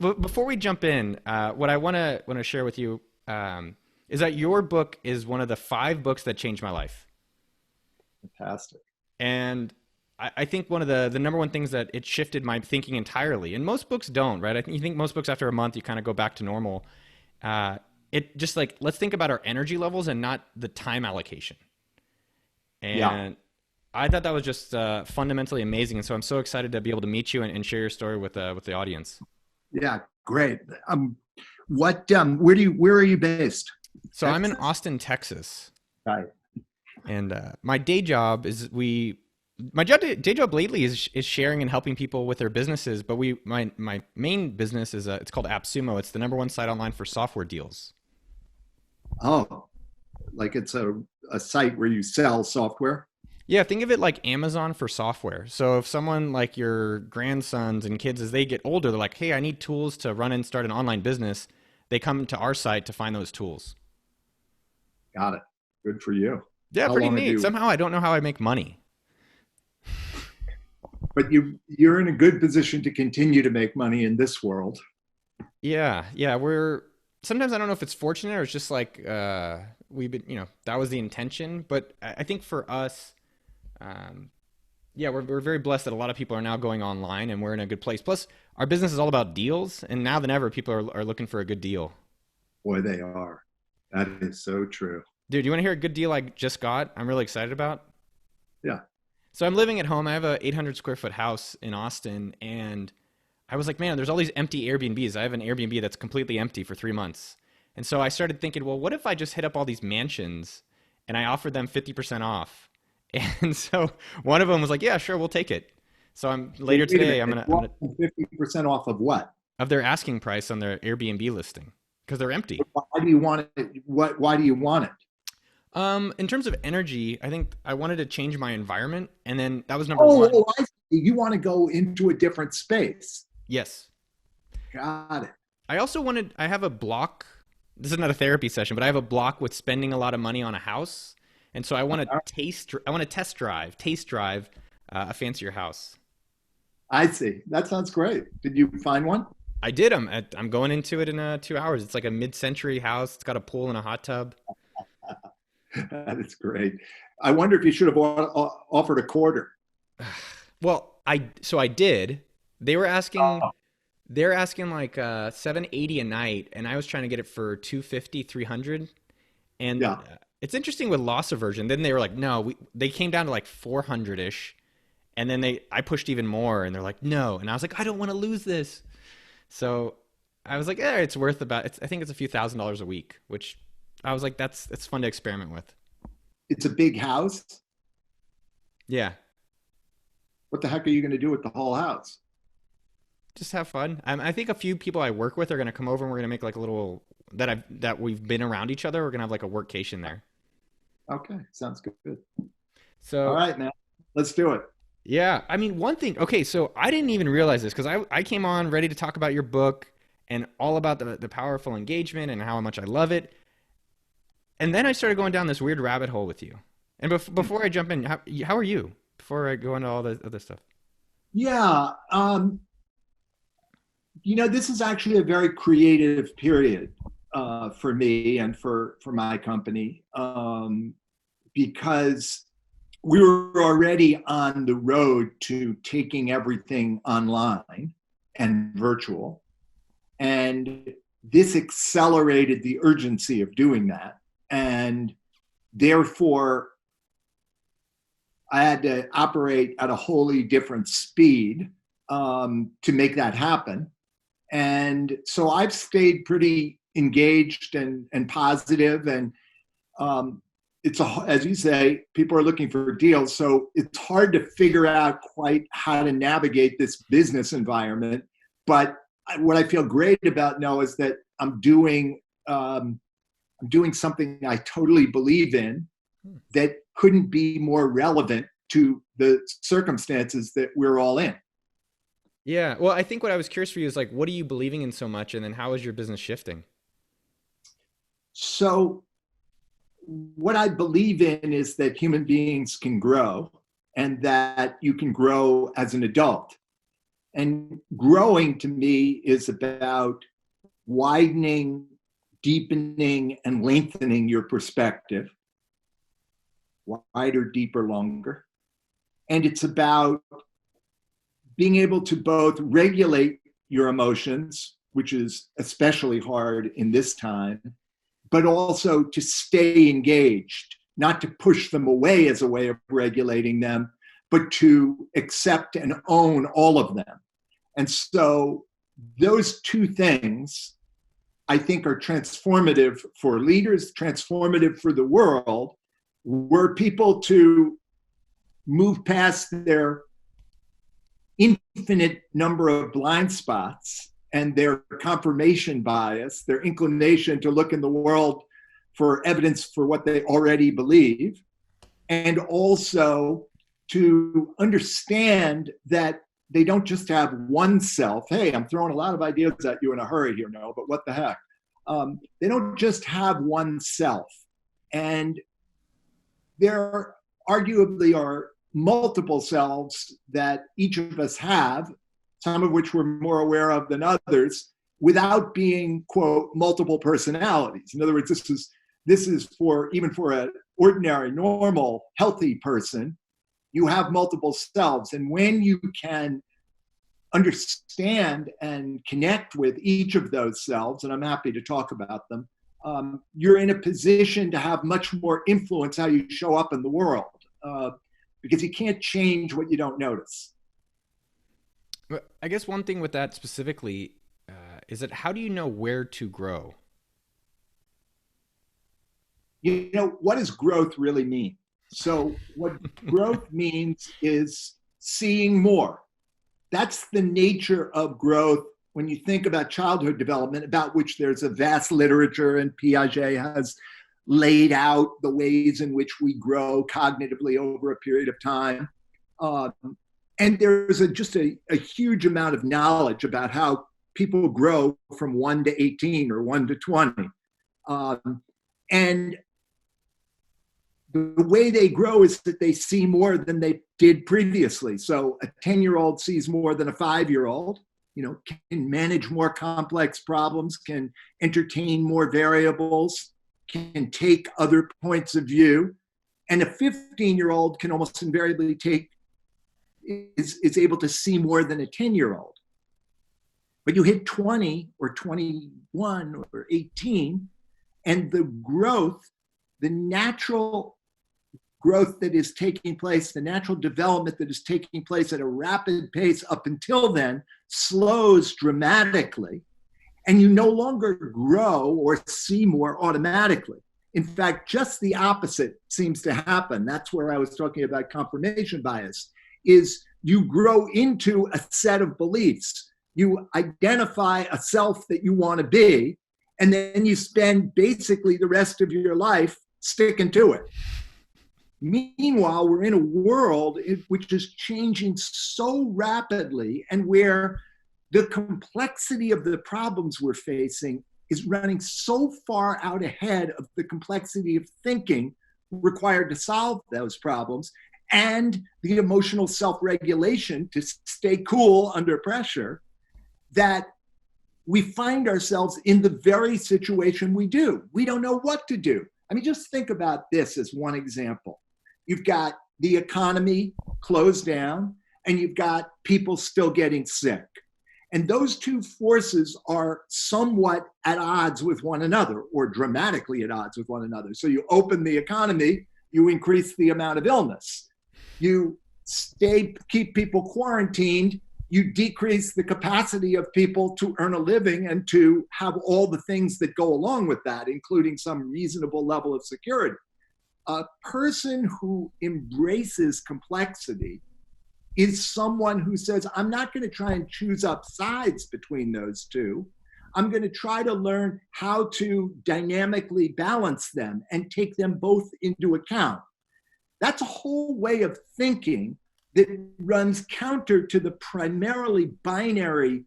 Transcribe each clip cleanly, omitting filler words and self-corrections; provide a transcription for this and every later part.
Before we jump in, what I want to share with you is that your book is one of the 5 books that changed my life. Fantastic. And I think one of the number one things that it shifted my thinking entirely. And most books don't, right? You think most books after a month you kind of go back to normal. It just like let's think about our energy levels and not the time allocation. Yeah. And I thought that was just fundamentally amazing. And so I'm so excited to be able to meet you and share your story with the audience. Yeah. Great. Where are you based? So I'm in Texas? Austin, Texas. Right. And my day job is day job lately is sharing and helping people with their businesses. But my main business is it's called AppSumo. It's the number one site online for software deals. Oh, like it's a site where you sell software? Yeah, think of it like Amazon for software. So if someone like your grandsons and kids, as they get older, they're like, hey, I need tools to run and start an online business. They come to our site to find those tools. Got it. Good for you. Yeah, How pretty long have neat. you, Somehow I don't know how I make money. but you're in a good position to continue to make money in this world. Yeah, we're sometimes I don't know if it's fortunate or it's just like we've been, that was the intention. But I think for us, um, yeah, we're very blessed that a lot of people are now going online and we're in a good place. Plus, our business is all about deals, and now than ever, people are looking for a good deal. Boy, they are. That is so true. Dude, you want to hear a good deal I just got? I'm really excited about. Yeah. So I'm living at home. I have a 800 square foot house in Austin, and I was like, man, there's all these empty Airbnbs. I have an Airbnb that's completely empty for 3 months. And so I started thinking, well, what if I just hit up all these mansions and I offered them 50% off? And so one of them was like, yeah, sure, we'll take it. So I'm later Wait a today, minute. I'm gonna 50% off of what? of their asking price on their Airbnb listing because they're empty. Why do you want it? Why do you want it? In terms of energy, I think I wanted to change my environment, and then that was number Oh, one. I see. You want to go into a different space. Yes, Got it. I also wanted. I have a block. This is not a therapy session, but I have a block with spending a lot of money on a house, and so I want to taste. I want to taste drive a fancier house. I see. That sounds great. Did you find one? I did. I'm going into it in 2 hours. It's like a mid-century house. It's got a pool and a hot tub. That is great. I wonder if you should have offered a quarter. Well, I did. They were asking. Oh, They're asking like 780 a night, and I was trying to get it for 250, 300. And yeah. it's interesting with loss aversion. Then they were like, no, they came down to like 400 ish, and then I pushed even more, and they're like, no, and I was like, I don't want to lose this. So I was like, it's worth I think it's a few $1,000s a week, which I was like, it's fun to experiment with. It's a big house. Yeah, What the heck are you going to do with the whole house? just have fun. I think a few people I work with are gonna come over, and we're gonna make like a little that we've been around each other. We're gonna have like a workcation there. Okay, sounds good. All So right, man. Let's do it. yeah, I mean, one thing. Okay, so I didn't even realize this because I came on ready to talk about your book and all about the powerful engagement and how much I love it. And then I started going down this weird rabbit hole with you. And before I jump in, how are you? Before I go into all the other stuff. Yeah. This is actually a very creative period for me and for my company because we were already on the road to taking everything online and virtual. And this accelerated the urgency of doing that. And therefore, I had to operate at a wholly different speed to make that happen. And so I've stayed pretty engaged and positive. And as you say, people are looking for deals. So it's hard to figure out quite how to navigate this business environment. But what I feel great about now is that I'm doing something I totally believe in that couldn't be more relevant to the circumstances that we're all in. Yeah. Well, I think what I was curious for you is like, what are you believing in so much, and then how is your business shifting? So, what I believe in is that human beings can grow and that you can grow as an adult. And growing to me is about widening, deepening, and lengthening your perspective, wider, deeper, longer. And it's about being able to both regulate your emotions, which is especially hard in this time, but also to stay engaged, not to push them away as a way of regulating them, but to accept and own all of them. And so those two things, I think, are transformative for leaders, transformative for the world, were people to move past their infinite number of blind spots and their confirmation bias, their inclination to look in the world for evidence for what they already believe, and also to understand that they don't just have one self. Hey, I'm throwing a lot of ideas at you in a hurry here, no, but what the heck? They don't just have one self. And there arguably are multiple selves that each of us have, some of which we're more aware of than others, without being, quote, multiple personalities. In other words, this is for, even for an ordinary, normal, healthy person, you have multiple selves. And when you can understand and connect with each of those selves, and I'm happy to talk about them, you're in a position to have much more influence how you show up in the world, because you can't change what you don't notice. I guess one thing with that specifically is that how do you know where to grow? You know, what does growth really mean? So what growth means is seeing more. That's the nature of growth when you think about childhood development, about which there's a vast literature, and Piaget has laid out the ways in which we grow cognitively over a period of time. And there's just a huge amount of knowledge about how people grow from 1 to 18 or 1 to 20. And the way they grow is that they see more than they did previously. So a 10-year-old sees more than a 5-year-old, can manage more complex problems, can entertain more variables, can take other points of view. And a 15-year-old can almost invariably is able to see more than a 10-year-old. But you hit 20 or 21 or 18, and the growth, the natural growth that is taking place, the natural development that is taking place at a rapid pace up until then, slows dramatically, and you no longer grow or see more automatically. In fact, just the opposite seems to happen. That's where I was talking about confirmation bias, is you grow into a set of beliefs. You identify a self that you want to be, and then you spend basically the rest of your life sticking to it. Meanwhile, we're in a world which is changing so rapidly, and where the complexity of the problems we're facing is running so far out ahead of the complexity of thinking required to solve those problems, and the emotional self-regulation to stay cool under pressure, that we find ourselves in the very situation we do. We don't know what to do. I mean, just think about this as one example. You've got the economy closed down, and you've got people still getting sick. And those two forces are somewhat at odds with one another, or dramatically at odds with one another. So you open the economy, you increase the amount of illness. You keep people quarantined, you decrease the capacity of people to earn a living and to have all the things that go along with that, including some reasonable level of security. A person who embraces complexity is someone who says, I'm not going to try and choose up sides between those two. I'm going to try to learn how to dynamically balance them and take them both into account. That's a whole way of thinking that runs counter to the primarily binary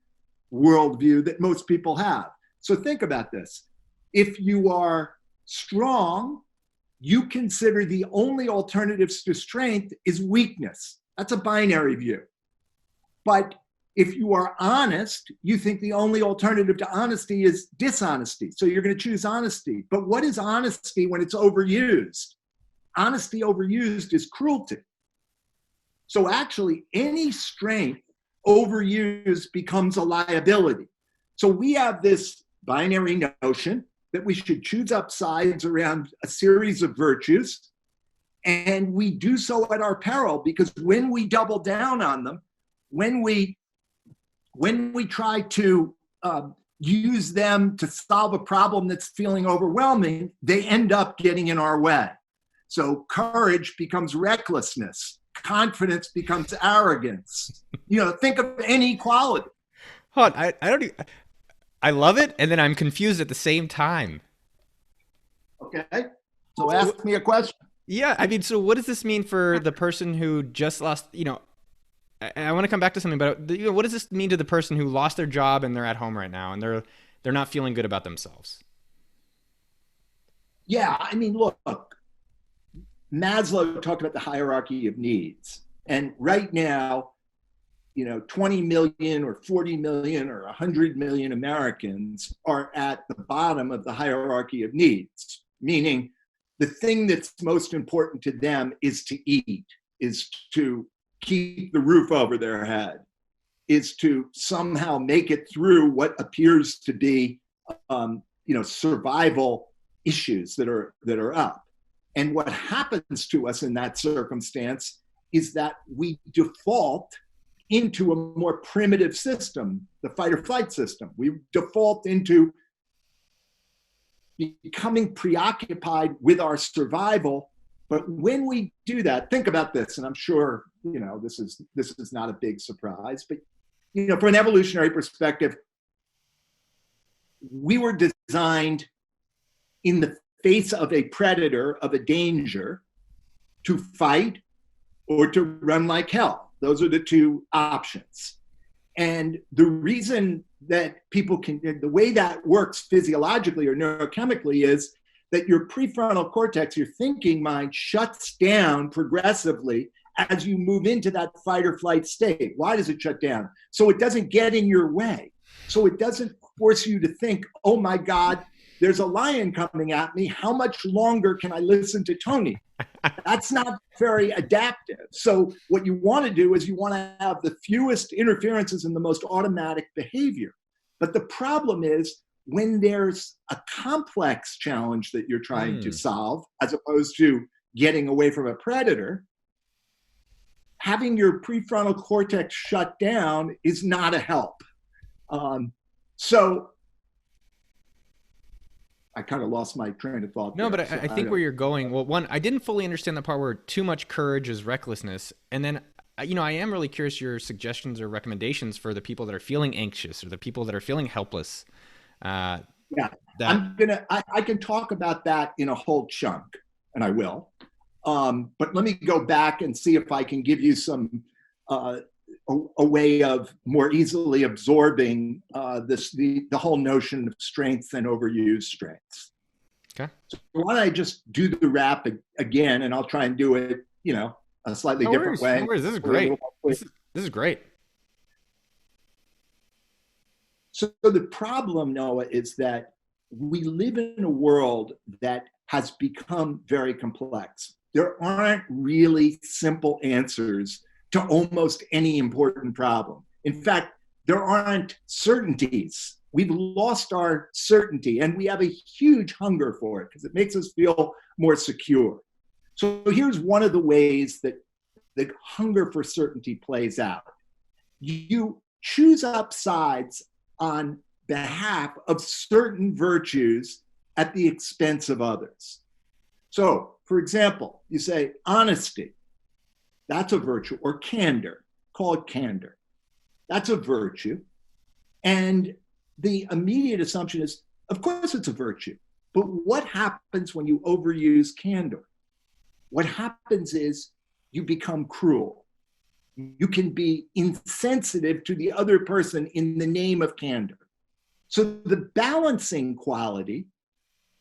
worldview that most people have. So think about this. If you are strong, you consider the only alternatives to strength is weakness. That's a binary view. But If you are honest, you think the only alternative to honesty is dishonesty. So you're going to choose honesty. But what is honesty when it's overused? Honesty overused is cruelty. So actually, any strength overused becomes a liability. So we have this binary notion that we should choose up sides around a series of virtues. And we do so at our peril, because when we double down on them, when we try to use them to solve a problem that's feeling overwhelming, they end up getting in our way. So courage becomes recklessness. Confidence becomes arrogance. Think of any quality. Hold on, I love it, and then I'm confused at the same time. Okay, so ask me a question. Yeah, I mean, so what does this mean for the person who just lost, I want to come back to something, but what does this mean to the person who lost their job and they're at home right now and they're not feeling good about themselves? Yeah, I mean, look, Maslow talked about the hierarchy of needs. And right now, 20 million or 40 million or 100 million Americans are at the bottom of the hierarchy of needs, meaning the thing that's most important to them is to eat, is to keep the roof over their head, is to somehow make it through what appears to be, survival issues that are up. And what happens to us in that circumstance is that we default into a more primitive system, the fight or flight system. We default into becoming preoccupied with our survival. But when we do that, think about this, and I'm sure this is not a big surprise, but from an evolutionary perspective, we were designed in the face of a predator, of a danger, to fight or to run like hell. Those are the two options. And the reason that the way that works physiologically or neurochemically is that your prefrontal cortex, your thinking mind, shuts down progressively as you move into that fight or flight state. Why does it shut down? So it doesn't get in your way. So it doesn't force you to think, oh my God, there's a lion coming at me. How much longer can I listen to Tony? That's not very adaptive. So what you want to do is you want to have the fewest interferences and the most automatic behavior. But the problem is when there's a complex challenge that you're trying to solve, as opposed to getting away from a predator, having your prefrontal cortex shut down is not a help. So I kind of lost my train of thought. No, but I think where you're going, well, one, I didn't fully understand the part where too much courage is recklessness. And then, I am really curious your suggestions or recommendations for the people that are feeling anxious or the people that are feeling helpless. I can talk about that in a whole chunk, and I will. But let me go back and see if I can give you some a way of more easily absorbing the whole notion of strengths and overused strengths. Okay. So why don't I just do the wrap again, and I'll try and do it, a slightly different way. No worries. This is great. This is great. So the problem, Noah, is that we live in a world that has become very complex. There aren't really simple answers to almost any important problem. In fact, there aren't certainties. We've lost our certainty, and we have a huge hunger for it because it makes us feel more secure. So here's one of the ways that the hunger for certainty plays out. You choose up sides on behalf of certain virtues at the expense of others. So, for example, you say honesty. That's a virtue. Or candor. Call it candor. That's a virtue. And the immediate assumption is, of course it's a virtue. But what happens when you overuse candor? What happens is you become cruel. You can be insensitive to the other person in the name of candor. So the balancing quality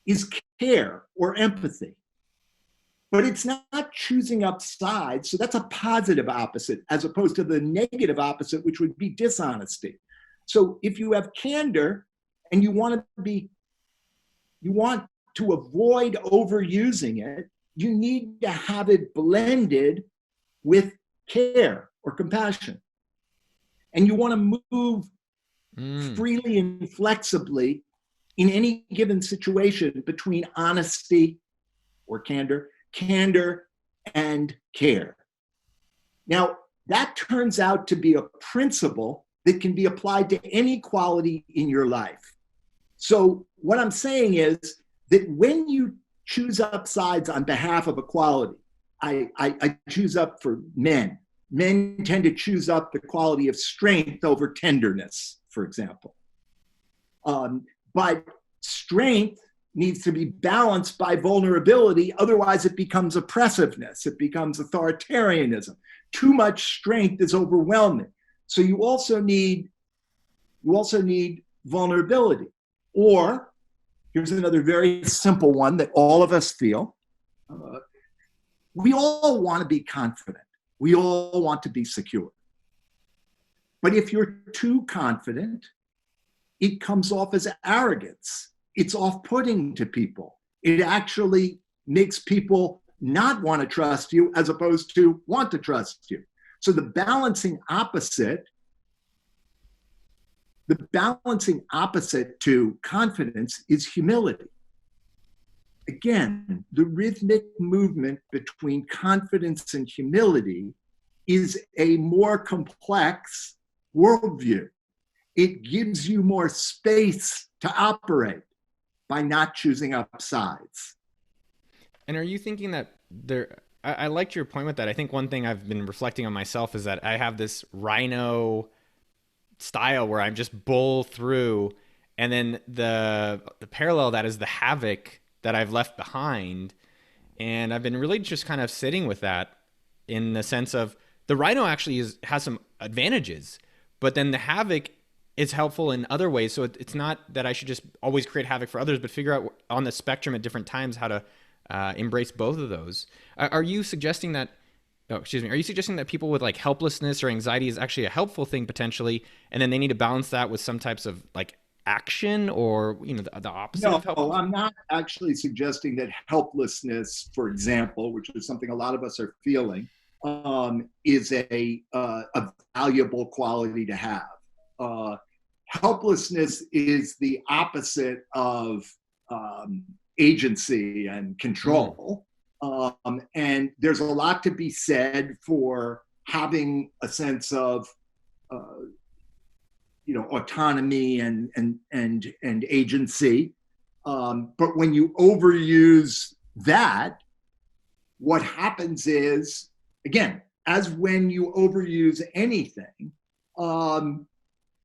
is care or empathy. but it's not choosing up sides. So that's a positive opposite as opposed to the negative opposite, which would be dishonesty. So if you have candor and you want to avoid overusing it, you need to have it blended with care or compassion. And you want to move freely and flexibly in any given situation between honesty or candor and care. Now, that turns out to be a principle that can be applied to any quality in your life. So what I'm saying is that when you choose up sides on behalf of equality, I choose up for men. Men tend to choose up the quality of strength over tenderness, for example. But strength needs to be balanced by vulnerability. Otherwise, it becomes oppressiveness. It becomes authoritarianism. Too much strength is overwhelming. So you also need vulnerability. Or here's another very simple one that all of us feel. We all want to be confident. We all want to be secure. But if you're too confident, it comes off as arrogance. It's off-putting to people. It actually makes people not want to trust you as opposed to want to trust you. So the balancing opposite to confidence is humility. Again, the rhythmic movement between confidence and humility is a more complex worldview. It gives you more space to operate by not choosing up sides. And are you thinking that I liked your point with that. I think one thing I've been reflecting on myself is that I have this rhino style where I'm just bull through, and then the parallel that is the havoc that I've left behind. And I've been really just kind of sitting with that in the sense of the rhino actually has some advantages, but then the havoc is helpful in other ways. So it's not that I should just always create havoc for others, but figure out on the spectrum at different times how to embrace both of those. Are you suggesting that, are you suggesting that people with like helplessness or anxiety is actually a helpful thing potentially, and then they need to balance that with some types of like action, or the opposite of helplessness? No, I'm not actually suggesting that helplessness, for example, which is something a lot of us are feeling, is a valuable quality to have. Helplessness is the opposite of agency and control. And there's a lot to be said for having a sense of autonomy and agency. But when you overuse that, what happens is, again, as when you overuse anything,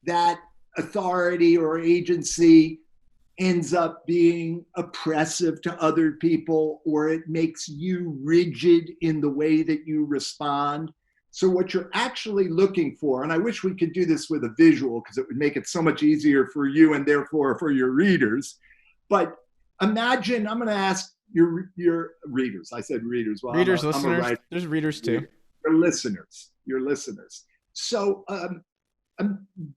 that authority or agency ends up being oppressive to other people, or it makes you rigid in the way that you respond. So what you're actually looking for, and I wish we could do this with a visual because it would make it so much easier for you and therefore for your readers. But imagine, I'm going to ask your readers. I said readers. Well, readers, listeners. There's readers too. Your listeners. So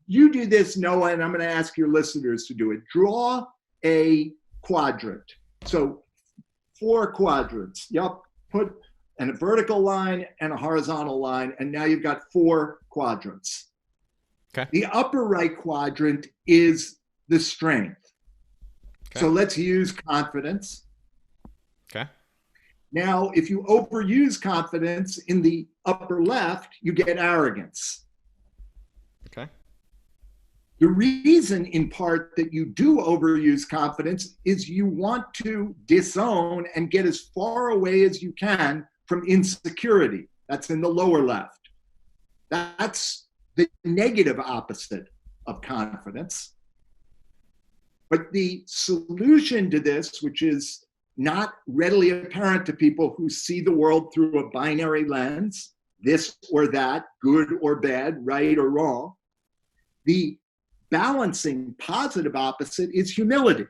you do this, Noah, and I'm going to ask your listeners to do it. Draw a quadrant. So 4 quadrants. Yep. Put a vertical line and a horizontal line, and now you've got 4 quadrants. Okay. The upper right quadrant is the strength. Okay. So let's use confidence. Okay. Now, if you overuse confidence in the upper left, you get arrogance. Okay. The reason, in part, that you do overuse confidence is you want to disown and get as far away as you can from insecurity. That's in the lower left. That's the negative opposite of confidence. But the solution to this, which is not readily apparent to people who see the world through a binary lens, this or that, good or bad, right or wrong, the balancing positive opposite is humility.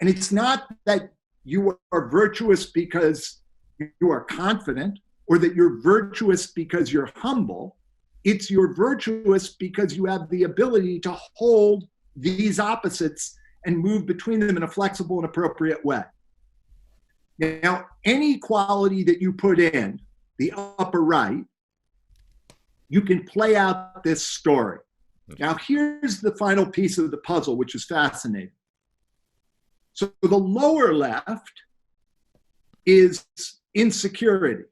And it's not that you are virtuous because you are confident or that you're virtuous because you're humble. It's you're virtuous because you have the ability to hold these opposites and move between them in a flexible and appropriate way. Now, any quality that you put in the upper right, you can play out this story. Now, here's the final piece of the puzzle, which is fascinating. So the lower left is insecurity.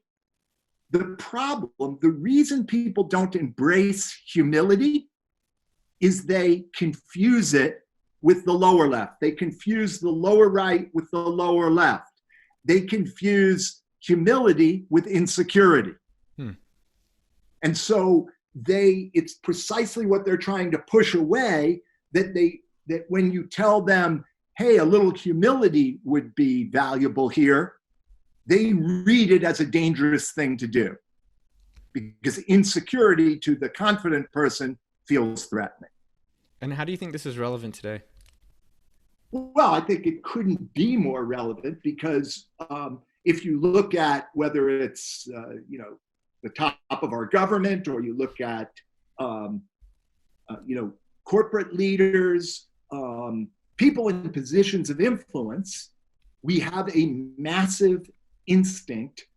The problem, the reason people don't embrace humility is they confuse it with the lower left. They confuse the lower right with the lower left. They confuse humility with insecurity. And so it's precisely what they're trying to push away, that when you tell them, hey, a little humility would be valuable here, they read it as a dangerous thing to do, because insecurity to the confident person feels threatening. And how do you think this is relevant today? Well, I think it couldn't be more relevant, because if you look at whether it's the top of our government, or you look at corporate leaders, people in positions of influence, we have a massive instinct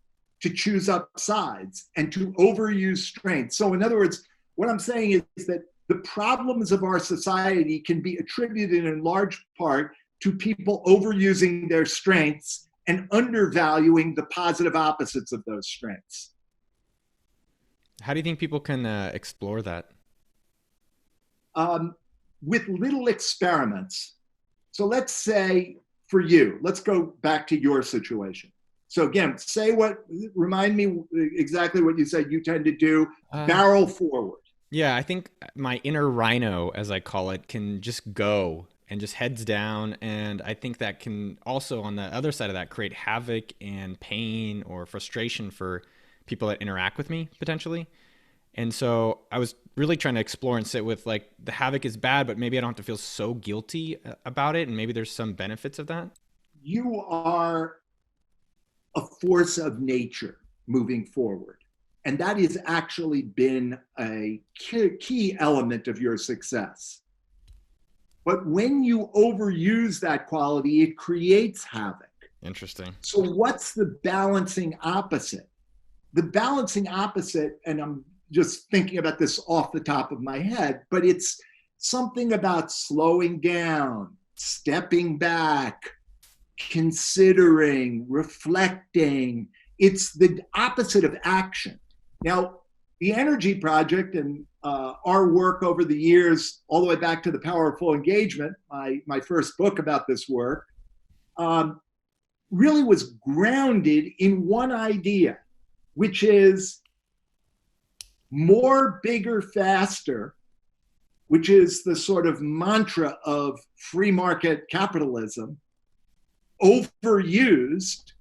to choose up sides and to overuse strength. So in other words, what I'm saying is that the problems of our society can be attributed in large part to people overusing their strengths and undervaluing the positive opposites of those strengths. How do you think people can explore that? With little experiments. So let's say for you, let's go back to your situation. So again, remind me exactly what you said you tend to do. Barrel forward. Yeah, I think my inner rhino, as I call it, can just go and just heads down. And I think that can also, on the other side of that, create havoc and pain or frustration for people that interact with me potentially. And so I was really trying to explore and sit with, like, the havoc is bad, but maybe I don't have to feel so guilty about it. And maybe there's some benefits of that. You are a force of nature moving forward. And that has actually been a key element of your success. But when you overuse that quality, it creates havoc. Interesting. So what's the balancing opposite? The balancing opposite, and I'm just thinking about this off the top of my head, but it's something about slowing down, stepping back, considering, reflecting. It's the opposite of action. Now, the Energy Project and our work over the years, all the way back to The Powerful Engagement, my first book about this work, really was grounded in one idea, which is more, bigger, faster, which is the sort of mantra of free market capitalism, overused,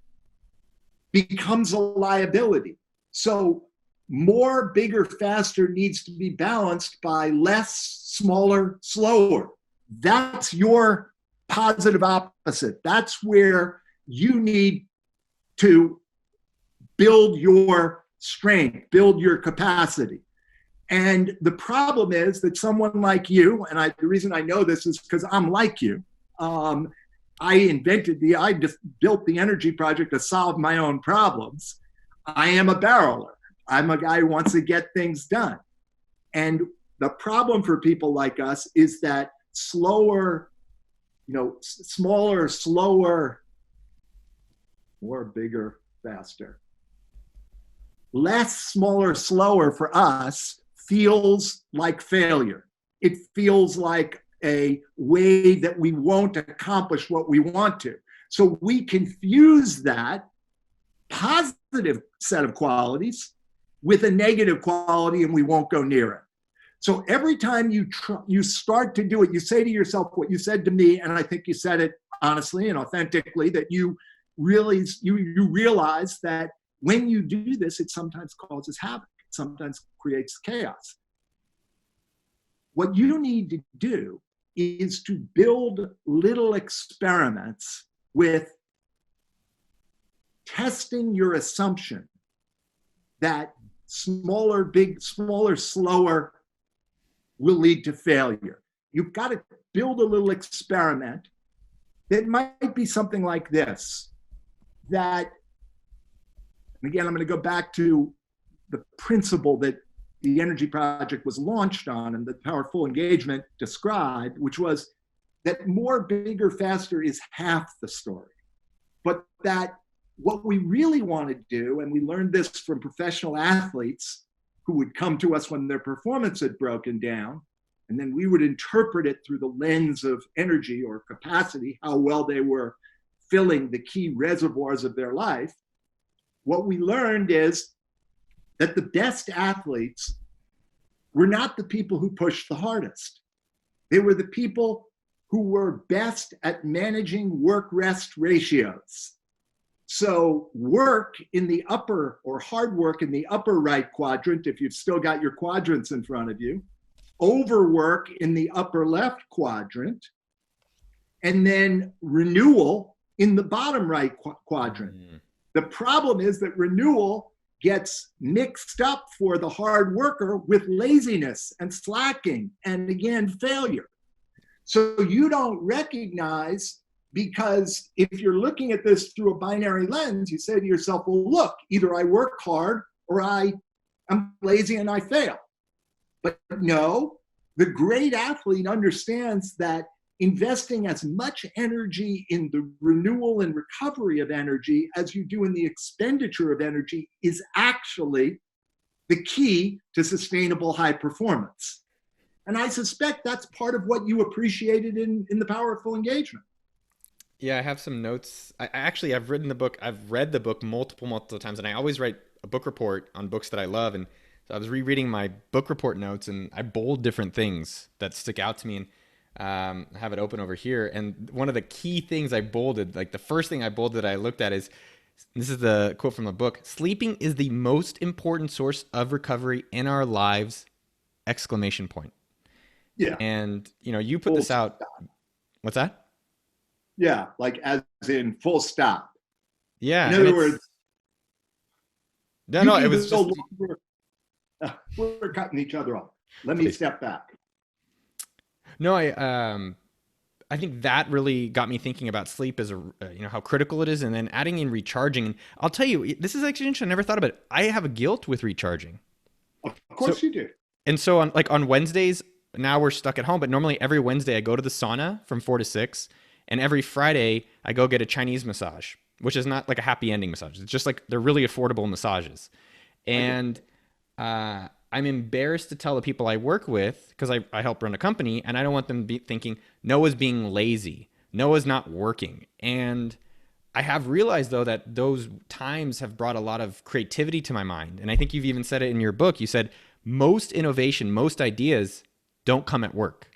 becomes a liability. So more, bigger, faster needs to be balanced by less, smaller, slower. That's your positive opposite. That's where you need to build your strength, build your capacity. And the problem is that someone like you, and the reason I know this is because I'm like you, I just built the Energy Project to solve my own problems. I am a barreler. I'm a guy who wants to get things done. And the problem for people like us is that smaller, slower, more, bigger, faster. Less, smaller, slower for us feels like failure. It feels like a way that we won't accomplish what we want to. So we confuse that positive set of qualities with a negative quality, and we won't go near it. So every time you start to do it, you say to yourself what you said to me, and I think you said it honestly and authentically, that you realize that when you do this, it sometimes causes havoc. It sometimes creates chaos. What you need to do is to build little experiments with testing your assumption that smaller, big, smaller, slower will lead to failure. You've got to build a little experiment that might be something like this. That, again, I'm going to go back to the principle that the Energy Project was launched on and the powerful engagement described, which was that more, bigger, faster is half the story. But that what we really want to do, and we learned this from professional athletes who would come to us when their performance had broken down, and then we would interpret it through the lens of energy or capacity, how well they were filling the key reservoirs of their life. What we learned is that the best athletes were not the people who pushed the hardest. They were the people who were best at managing work-rest ratios. So work in the upper, or hard work in the upper right quadrant, if you've still got your quadrants in front of you, overwork in the upper left quadrant, and then renewal in the bottom right quadrant. The problem is that renewal gets mixed up for the hard worker with laziness and slacking and, again, failure. So you don't recognize, because if you're looking at this through a binary lens, you say to yourself, well, look, either I work hard or I'm lazy and I fail. But no, the great athlete understands that investing as much energy in the renewal and recovery of energy as you do in the expenditure of energy is actually the key to sustainable high performance. And I suspect that's part of what you appreciated in the powerful engagement. Yeah, I have some notes. I've written the book. I've read the book multiple times, and I always write a book report on books that I love. And so I was rereading my book report notes, and I bold different things that stick out to me, and I have it open over here. And one of the key things I bolded, like the first thing I bolded that I looked at is, this is the quote from the book: "Sleeping is the most important source of recovery in our lives!" Exclamation point. Yeah. And you put this out. What's that? Yeah, like as in full stop. Yeah. In other words, no, it was just. We're cutting each other off. Let me step back. No, I think that really got me thinking about sleep as how critical it is, and then adding in recharging. And I'll tell you, this is actually interesting. I never thought about it. I have a guilt with recharging. Of course you do. And so on Wednesdays, now we're stuck at home, but normally every Wednesday I go to the sauna from 4 to 6, and every Friday I go get a Chinese massage, which is not like a happy ending massage. It's just like they're really affordable massages. And I'm embarrassed to tell the people I work with, because I help run a company, and I don't want them to be thinking Noah's being lazy, Noah's not working. And I have realized, though, that those times have brought a lot of creativity to my mind. And I think you've even said it in your book. You said most innovation, most ideas don't come at work.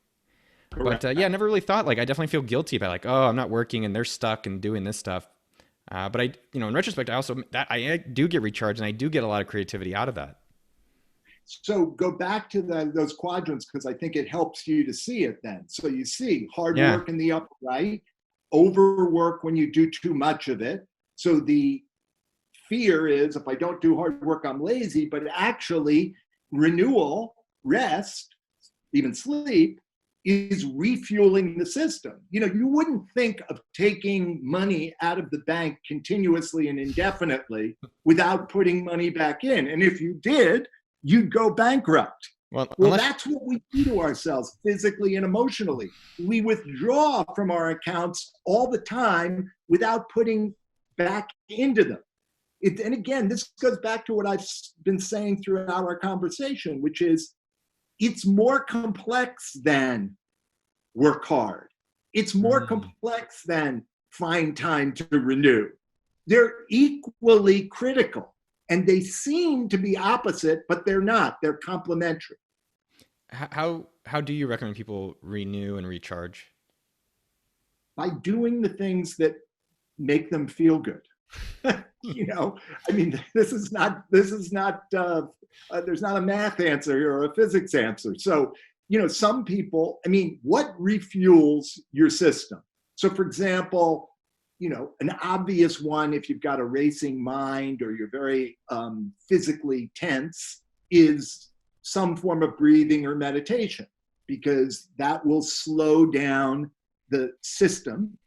Correct. But I never really thought, like, I definitely feel guilty about, like, oh, I'm not working and they're stuck and doing this stuff. But in retrospect, I do get recharged, and I do get a lot of creativity out of that. So go back to those quadrants, because I think it helps you to see it then. So you see hard work in the upper right, overwork when you do too much of it. So the fear is, if I don't do hard work, I'm lazy, but actually renewal, rest, even sleep, is refueling the system. You wouldn't think of taking money out of the bank continuously and indefinitely without putting money back in. And if you did, you'd go bankrupt. Well, that's what we do to ourselves physically and emotionally. We withdraw from our accounts all the time without putting back into them. And again, this goes back to what I've been saying throughout our conversation, which is, it's more complex than work hard. It's more complex than find time to renew. They're equally critical. And they seem to be opposite, but they're not. They're complementary. How do you recommend people renew and recharge? By doing the things that make them feel good. This is not. There's not a math answer or a physics answer. So, some people. What refuels your system? So, for example, an obvious one, if you've got a racing mind or you're very physically tense, is some form of breathing or meditation, because that will slow down the system,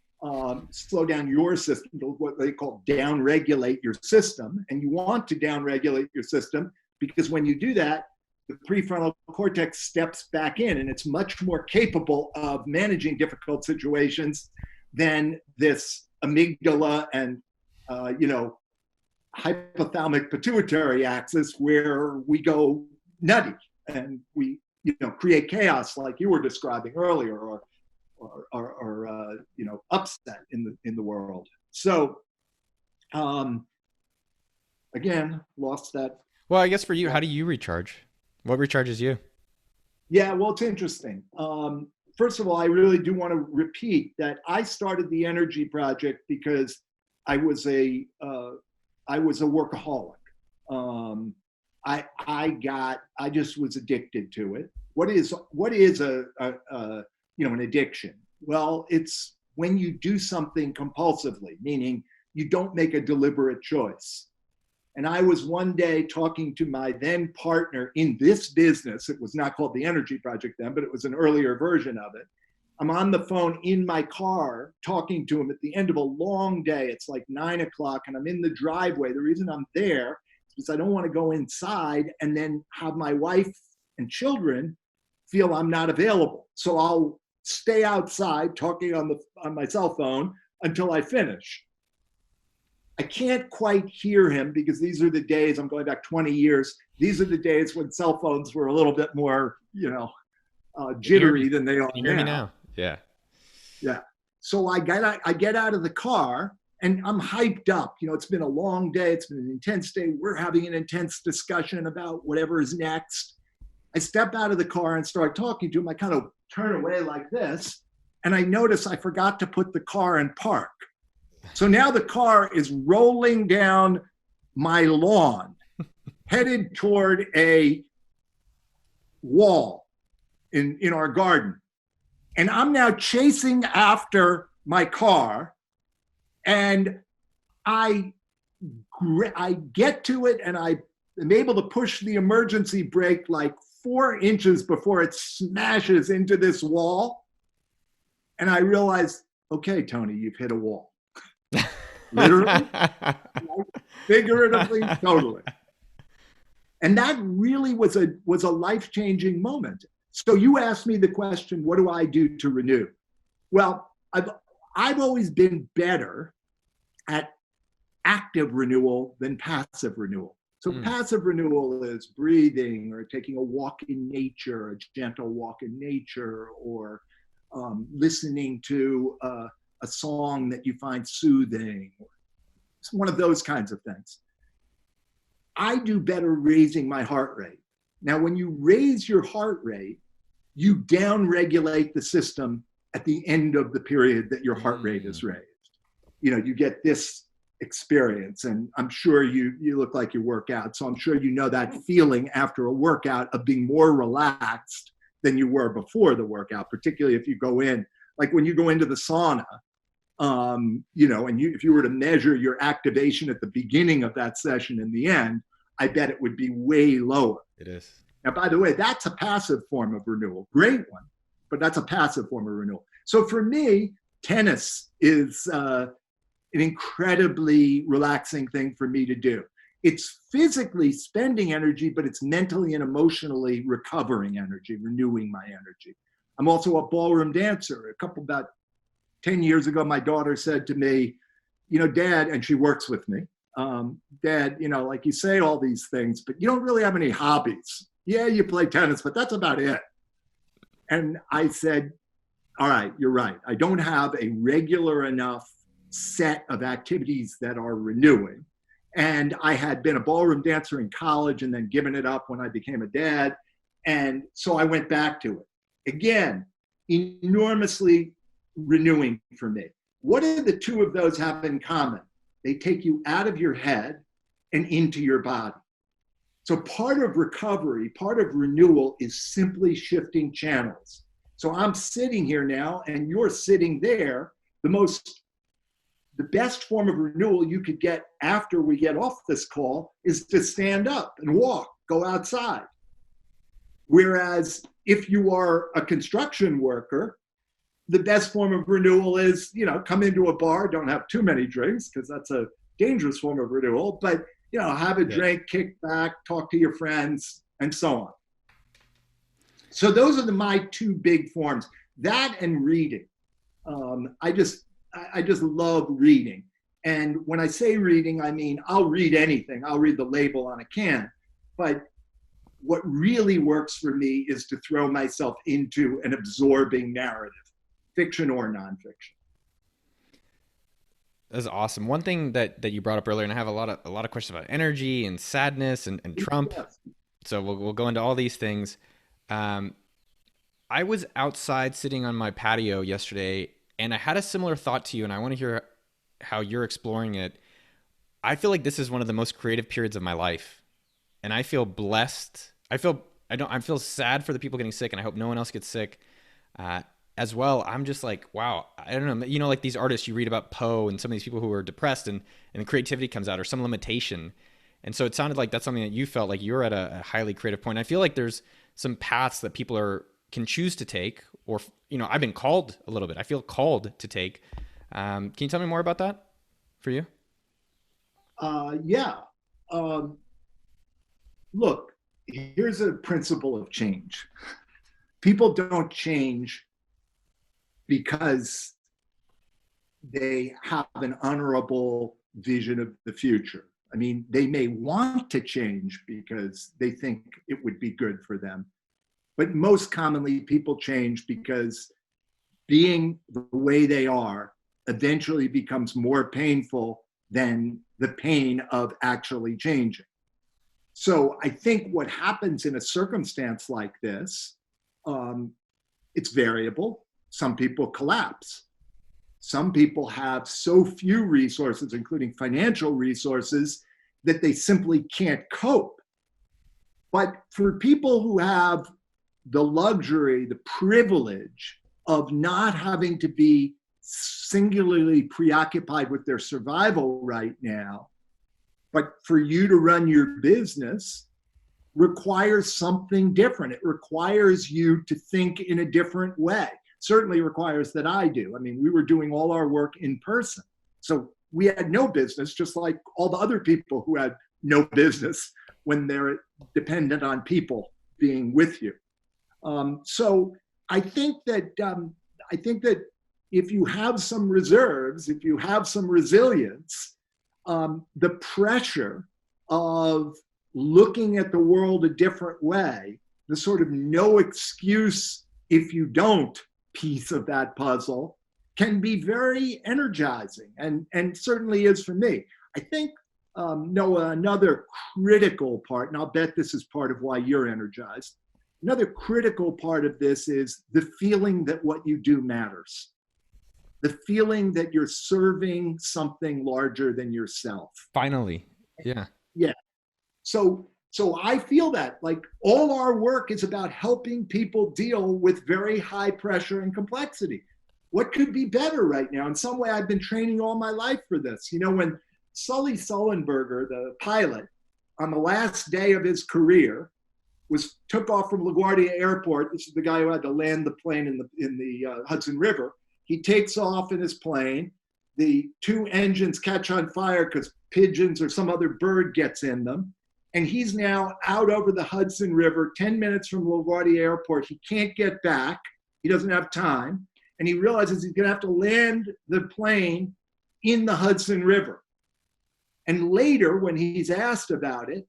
slow down your system, what they call down-regulate your system. And you want to down-regulate your system because when you do that, the prefrontal cortex steps back in and it's much more capable of managing difficult situations than this amygdala and, hypothalamic pituitary axis where we go nutty and we, create chaos like you were describing earlier, or upset in the world. So, again, lost that. Well, I guess for you, how do you recharge? What recharges you? Yeah, well, it's interesting. First of all, I really do want to repeat that I started the Energy Project because I was a workaholic. I just was addicted to it. What is an addiction? Well, it's when you do something compulsively, meaning you don't make a deliberate choice. And I was one day talking to my then partner in this business. It was not called the Energy Project then, but it was an earlier version of it. I'm on the phone in my car talking to him at the end of a long day. It's like 9 o'clock and I'm in the driveway. The reason I'm there is because I don't want to go inside and then have my wife and children feel I'm not available. So I'll stay outside talking on my cell phone until I finish. I can't quite hear him because these are the days, I'm going back 20 years, these are the days when cell phones were a little bit more, jittery than they are now. Can you hear me now? Yeah. Yeah. So I get out of the car and I'm hyped up. It's been a long day. It's been an intense day. We're having an intense discussion about whatever is next. I step out of the car and start talking to him. I kind of turn away like this, and I notice I forgot to put the car in park. So now the car is rolling down my lawn, headed toward a wall in our garden. And I'm now chasing after my car, and I get to it, and I am able to push the emergency brake like 4 inches before it smashes into this wall. And I realize, okay, Tony, you've hit a wall. Literally, figuratively, totally. And that really was a life-changing moment. So you asked me the question, what do I do to renew? Well, I've always been better at active renewal than passive renewal. So passive renewal is breathing or taking a walk in nature, a gentle walk in nature, or listening to a song that you find soothing. It's one of those kinds of things. I do better raising my heart rate. Now, when you raise your heart rate, you down-regulate the system at the end of the period that your heart rate is raised. You get this experience, and I'm sure you look like you work out, so I'm sure you know that feeling after a workout of being more relaxed than you were before the workout, particularly if you go in, like when you go into the sauna, and if you were to measure your activation at the beginning of that session and the end, I bet it would be way lower. It is. Now, by the way, that's a passive form of renewal. Great one, but that's a passive form of renewal. So for me, tennis is an incredibly relaxing thing for me to do. It's physically spending energy, but it's mentally and emotionally recovering energy, renewing my energy. I'm also a ballroom dancer. About 10 years ago, my daughter said to me, Dad, and she works with me, Dad, like you say all these things, but you don't really have any hobbies. Yeah, you play tennis, but that's about it. And I said, all right, you're right. I don't have a regular enough set of activities that are renewing. And I had been a ballroom dancer in college and then given it up when I became a dad. And so I went back to it. Again, enormously renewing for me. What do the two of those have in common? They take you out of your head and into your body. So part of recovery, part of renewal is simply shifting channels. So I'm sitting here now and you're sitting there. The most the best form of renewal you could get after we get off this call is to stand up and walk, go outside. Whereas if you are a construction worker, the best form of renewal is, come into a bar, don't have too many drinks because that's a dangerous form of renewal, but, have a drink, kick back, talk to your friends, and so on. So those are my two big forms, that and reading. I just love reading. And when I say reading, I mean, I'll read anything. I'll read the label on a can. But what really works for me is to throw myself into an absorbing narrative, fiction or nonfiction. That's awesome. One thing that you brought up earlier, and I have a lot of questions about energy and sadness and Trump. Yes. So we'll go into all these things. I was outside sitting on my patio yesterday, and I had a similar thought to you, and I want to hear how you're exploring it. I feel like this is one of the most creative periods of my life, and I feel blessed. I feel sad for the people getting sick, and I hope no one else gets sick as well. I'm just like, wow, I don't know, like these artists you read about, Poe and some of these people who are depressed, and the creativity comes out, or some limitation. And so it sounded like that's something that you felt like you're at a highly creative point. I feel like there's some paths that people can choose to take, or, I've been called a little bit. I feel called to take. Can you tell me more about that for you? Yeah. Look, here's a principle of change. People don't change because they have an honorable vision of the future. I mean, they may want to change because they think it would be good for them. But most commonly, people change because being the way they are eventually becomes more painful than the pain of actually changing. So I think what happens in a circumstance like this, it's variable. Some people collapse. Some people have so few resources, including financial resources, that they simply can't cope. But for people who have the luxury, the privilege of not having to be singularly preoccupied with their survival right now, but for you to run your business requires something different. It requires you to think in a different way. Certainly requires that I do. I mean, we were doing all our work in person. So we had no business, just like all the other people who had no business when they're dependent on people being with you. So I think that if you have some reserves, if you have some resilience, the pressure of looking at the world a different way, the sort of no excuse if you don't piece of that puzzle, can be very energizing, and certainly is for me. I think, Noah, another critical part, and I'll bet this is part of why you're energized, another critical part of this is the feeling that what you do matters. The feeling that you're serving something larger than yourself. Finally. Yeah. Yeah. So I feel that, like, all our work is about helping people deal with very high pressure and complexity. What could be better right now? In some way, I've been training all my life for this. When Sully Sullenberger, the pilot, on the last day of his career, took off from LaGuardia Airport. This is the guy who had to land the plane in the Hudson River. He takes off in his plane. The two engines catch on fire because pigeons or some other bird gets in them. And he's now out over the Hudson River, 10 minutes from LaGuardia Airport. He can't get back. He doesn't have time. And he realizes he's going to have to land the plane in the Hudson River. And later, when he's asked about it,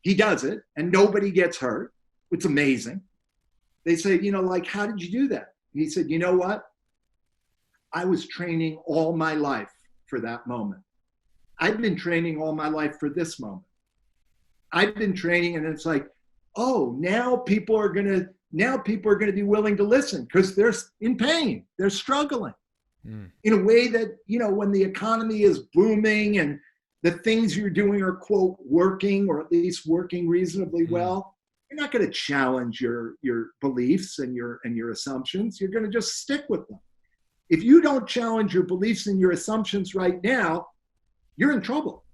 he does it, and nobody gets hurt. It's amazing. They say, how did you do that? And he said, you know what? I was training all my life for that moment. I've been training all my life for this moment. I've been training, and it's like, oh, now people are going to be willing to listen because they're in pain. They're struggling in a way that, when the economy is booming and the things you're doing are, quote, working, or at least working reasonably well, you're not going to challenge your beliefs and your assumptions. You're going to just stick with them. If you don't challenge your beliefs and your assumptions right now, you're in trouble.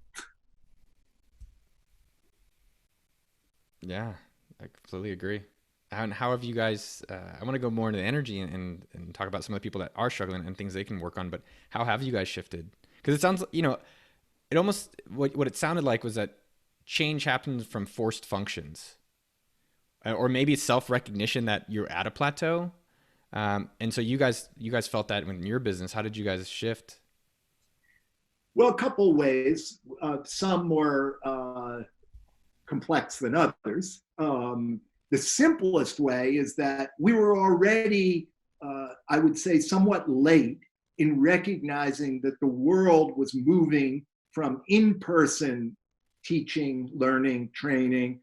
Yeah, I completely agree. And how have you guys? I want to go more into the energy and talk about some of the people that are struggling and things they can work on. But how have you guys shifted? Because it sounds, it almost what it sounded like was that change happens from forced functions, or maybe it's self recognition that you're at a plateau. And so you guys felt that in your business. How did you guys shift? Well, a couple ways, some more complex than others. The simplest way is that we were already, I would say, somewhat late in recognizing that the world was moving from in-person teaching, learning, training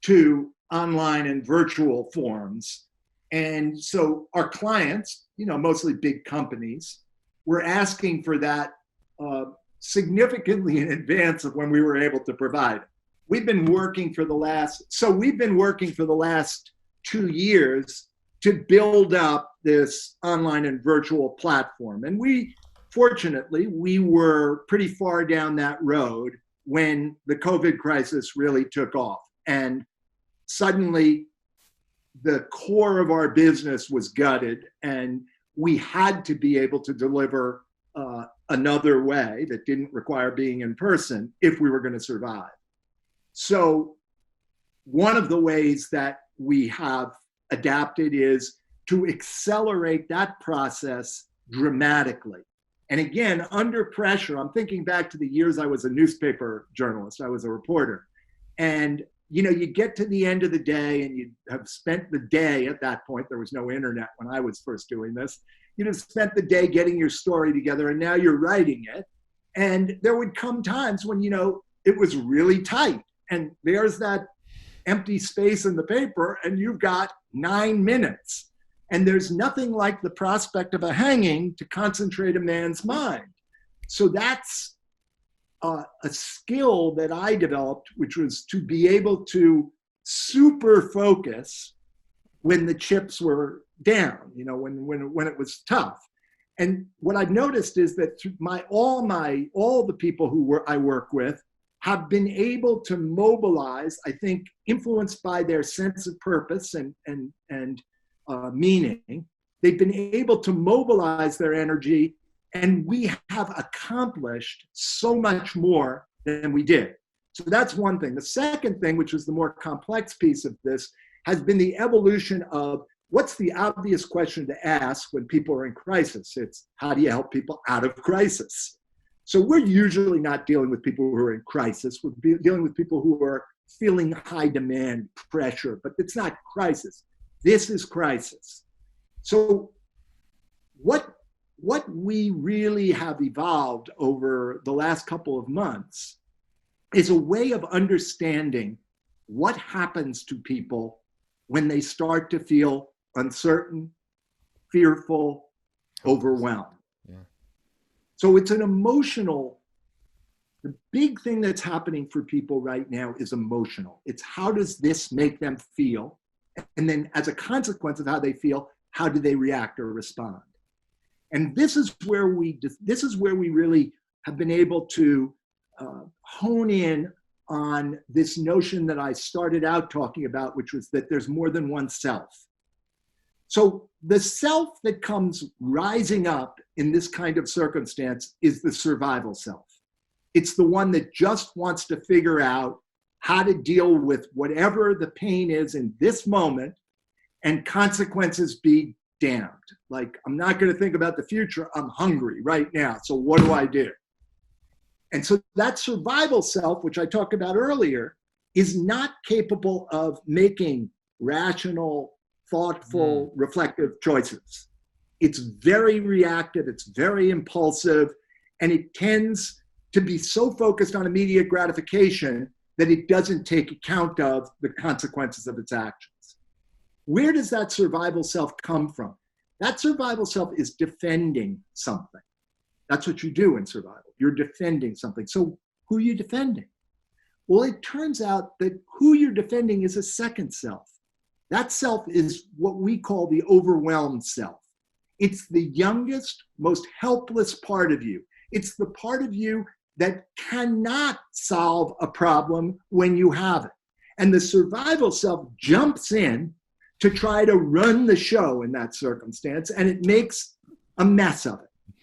to online and virtual forms. And so our clients, mostly big companies, were asking for that significantly in advance of when we were able to provide. We've been working for the last 2 years to build up this online and virtual platform. And fortunately, we were pretty far down that road when the COVID crisis really took off. And suddenly, the core of our business was gutted, and we had to be able to deliver another way that didn't require being in person if we were going to survive. So one of the ways that we have adapted is to accelerate that process dramatically. And again, under pressure, I'm thinking back to the years I was a newspaper journalist, I was a reporter. And you get to the end of the day and you have spent the day at that point, there was no internet when I was first doing this, you'd have spent the day getting your story together and now you're writing it. And there would come times when, it was really tight and there's that empty space in the paper and you've got 9 minutes. And there's nothing like the prospect of a hanging to concentrate a man's mind. So that's a skill that I developed, which was to be able to super focus when the chips were down, when it was tough. And what I've noticed is that all the people I work with have been able to mobilize, I think, influenced by their sense of purpose and meaning. They've been able to mobilize their energy, and we have accomplished so much more than we did. So that's one thing. The second thing, which is the more complex piece of this, has been the evolution of what's the obvious question to ask when people are in crisis? It's how do you help people out of crisis? So we're usually not dealing with people who are in crisis. We're dealing with people who are feeling high demand, pressure, but it's not crisis. This is crisis. So what we really have evolved over the last couple of months is a way of understanding what happens to people when they start to feel uncertain, fearful, overwhelmed. Yeah. So it's the big thing that's happening for people right now is emotional. It's how does this make them feel? And then as a consequence of how they feel, how do they react or respond? And this is where we really have been able to hone in on this notion that I started out talking about, which was that there's more than one self. So the self that comes rising up in this kind of circumstance is the survival self. It's the one that just wants to figure out how to deal with whatever the pain is in this moment and consequences be damned. Like, I'm not going to think about the future. I'm hungry right now. So what do I do? And so that survival self, which I talked about earlier, is not capable of making rational, thoughtful, reflective choices. It's very reactive. It's very impulsive. And it tends to be so focused on immediate gratification that it doesn't take account of the consequences of its actions. Where does that survival self come from? That survival self is defending something. That's what you do in survival. You're defending something. So who are you defending? Well, it turns out that who you're defending is a second self. That self is what we call the overwhelmed self. It's the youngest, most helpless part of you. It's the part of you that cannot solve a problem when you have it. And the survival self jumps in to try to run the show in that circumstance, and it makes a mess of it.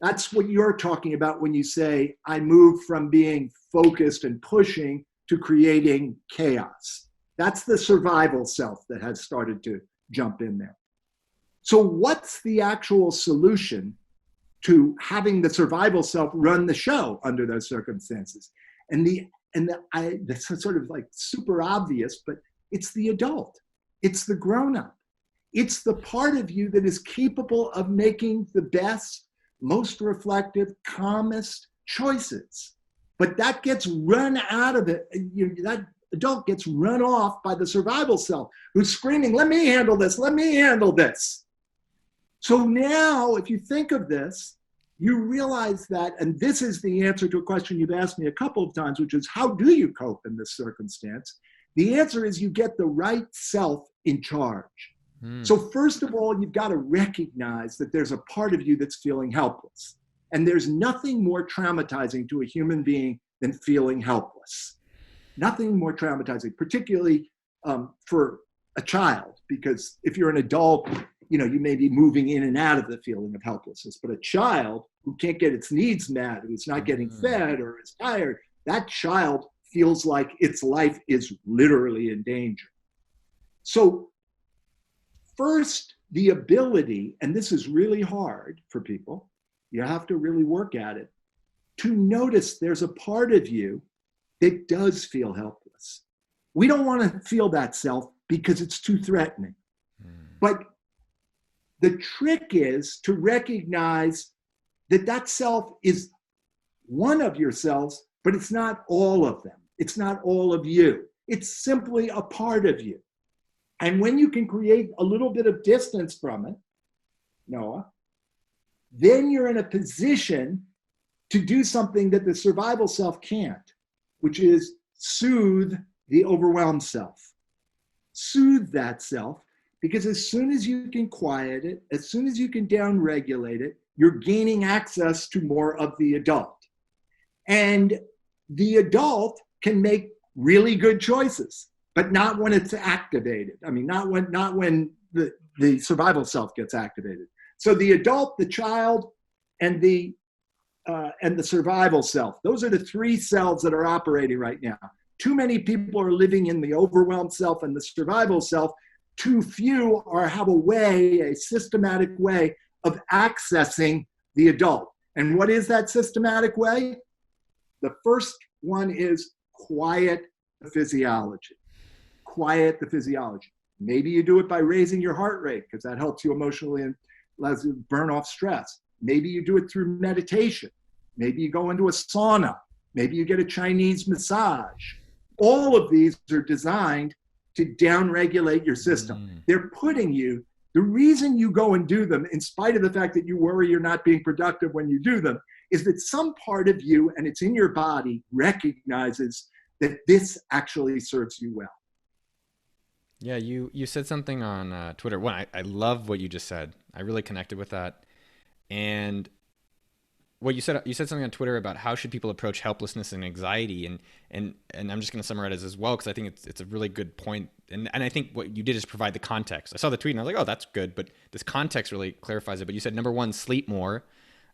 That's what you're talking about when you say, I move from being focused and pushing to creating chaos. That's the survival self that has started to jump in there. So what's the actual solution to having the survival self run the show under those circumstances? That's sort of like super obvious, but it's the adult. It's the grown-up. It's the part of you that is capable of making the best, most reflective, calmest choices. But that gets run out of it. That adult gets run off by the survival self who's screaming, let me handle this, let me handle this. So now, if you think of this, you realize that, and this is the answer to a question you've asked me a couple of times, which is, how do you cope in this circumstance? The answer is you get the right self in charge. So first of all, you've got to recognize that there's a part of you that's feeling helpless. And there's nothing more traumatizing to a human being than feeling helpless. Nothing more traumatizing, particularly for a child, because if you're an adult, you may be moving in and out of the feeling of helplessness. But a child who can't get its needs met, who's not getting fed or is tired, that child feels like its life is literally in danger. So first, the ability, and this is really hard for people, you have to really work at it, to notice there's a part of you that does feel helpless. We don't want to feel that self because it's too threatening. But the trick is to recognize that that self is one of yourselves, but it's not all of them. It's not all of you. It's simply a part of you. And when you can create a little bit of distance from it, Noah, then you're in a position to do something that the survival self can't, which is soothe the overwhelmed self. Soothe that self, because as soon as you can quiet it, as soon as you can downregulate it, you're gaining access to more of the adult. And the adult can make really good choices, but not when it's activated. I mean, not when the survival self gets activated. So the adult, the child, and the survival self, those are the three selves that are operating right now. Too many people are living in the overwhelmed self and the survival self. Too few have a systematic way of accessing the adult. And what is that systematic way? The first one is quiet the physiology. Quiet the physiology. Maybe you do it by raising your heart rate because that helps you emotionally and allows you to burn off stress. Maybe you do it through meditation. Maybe you go into a sauna. Maybe you get a Chinese massage. All of these are designed to downregulate your system. They're putting you, the reason you go and do them, in spite of the fact that you worry you're not being productive when you do them, is that some part of you, and it's in your body, recognizes that this actually serves you well. Yeah, you said something on Twitter. One, I love what you just said. I really connected with that. And what you said something on Twitter about how should people approach helplessness and anxiety, and I'm just going to summarize it as well because I think it's a really good point. And I think what you did is provide the context. I saw the tweet and I was like, oh, that's good, but this context really clarifies it. But you said number one, sleep more,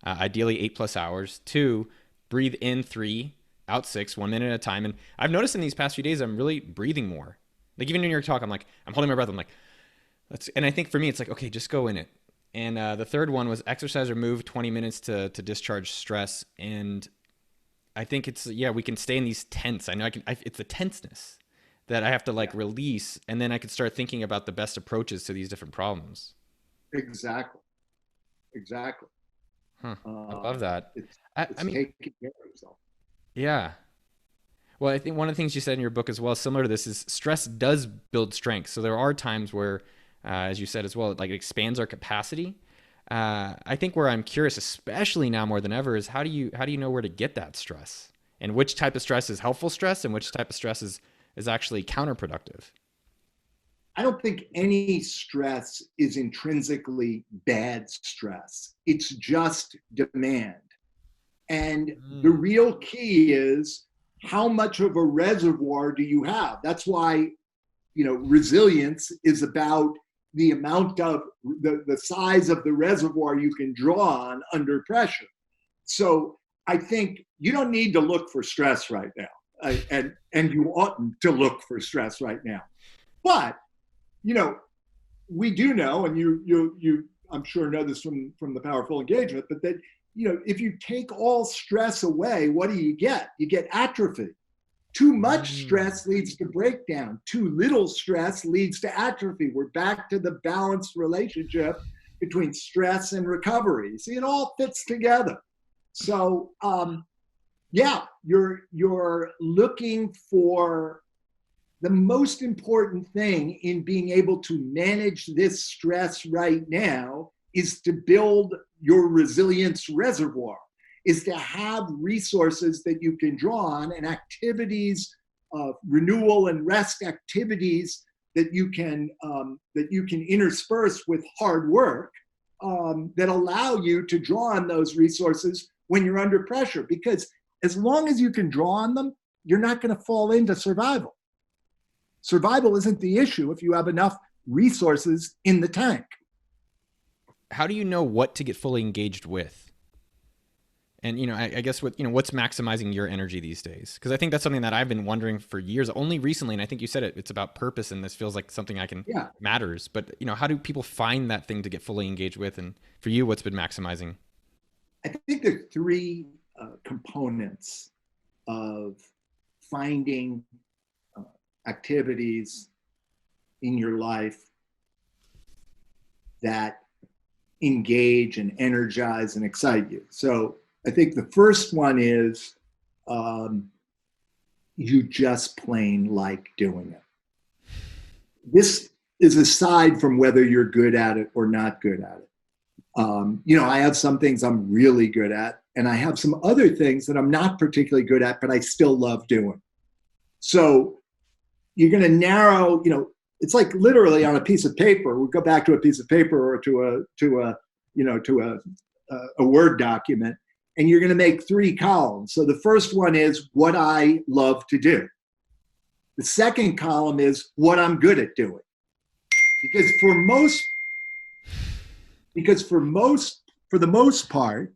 ideally 8+ hours. 2, breathe in 3, out 6, 1 minute at a time. And I've noticed in these past few days I'm really breathing more. Like even in your talk, I'm holding my breath. I'm like, and I think for me it's like, okay, just go in it. And the third one was exercise or move 20 minutes to discharge stress. And I think we can stay in these tense. I know it's the tenseness that I have to release. And then I could start thinking about the best approaches to these different problems. Exactly. Huh. I love that. It's taking care of yourself. Yeah. Well, I think one of the things you said in your book as well, similar to this, is stress does build strength. So there are times where, as you said as well, it expands our capacity. I think where I'm curious, especially now more than ever, is how do you know where to get that stress, and which type of stress is helpful stress, and which type of stress is actually counterproductive? I don't think any stress is intrinsically bad stress. It's just demand. And the Mm. real key is how much of a reservoir do you have? That's why, resilience is about the amount of the size of the reservoir you can draw on under pressure. So I think you don't need to look for stress right now. And you oughtn't to look for stress right now. But, you know, we do know, and you I'm sure know this from the powerful engagement, but that, if you take all stress away, what do you get? You get atrophy. Too much Mm. stress leads to breakdown. Too little stress leads to atrophy. We're back to the balanced relationship between stress and recovery. See, it all fits together. So, yeah, you're looking for the most important thing in being able to manage this stress right now is to build your resilience reservoir, is to have resources that you can draw on and activities, renewal and rest activities that you can intersperse with hard work, that allow you to draw on those resources when you're under pressure. Because as long as you can draw on them, you're not going to fall into survival. Survival isn't the issue if you have enough resources in the tank. How do you know what to get fully engaged with? And I guess what's maximizing your energy these days? Because I think that's something that I've been wondering for years. Only recently, and I think you said it. It's about purpose, and this feels like something I can Yeah, matters. But how do people find that thing to get fully engaged with? And for you, what's been maximizing? I think there are three components of finding uh, activities in your life that engage and energize and excite you. So I think the first one is um, you just plain like doing it. This is aside from whether you're good at it or not good at it. I have some things I'm really good at, and I have some other things that I'm not particularly good at, but I still love doing. So you're going to narrow, it's like literally on a piece of paper. We'll go back to a piece of paper or to a Word document, and you're going to make three columns. So the first one is what I love to do. The second column is what I'm good at doing. Because for the most part,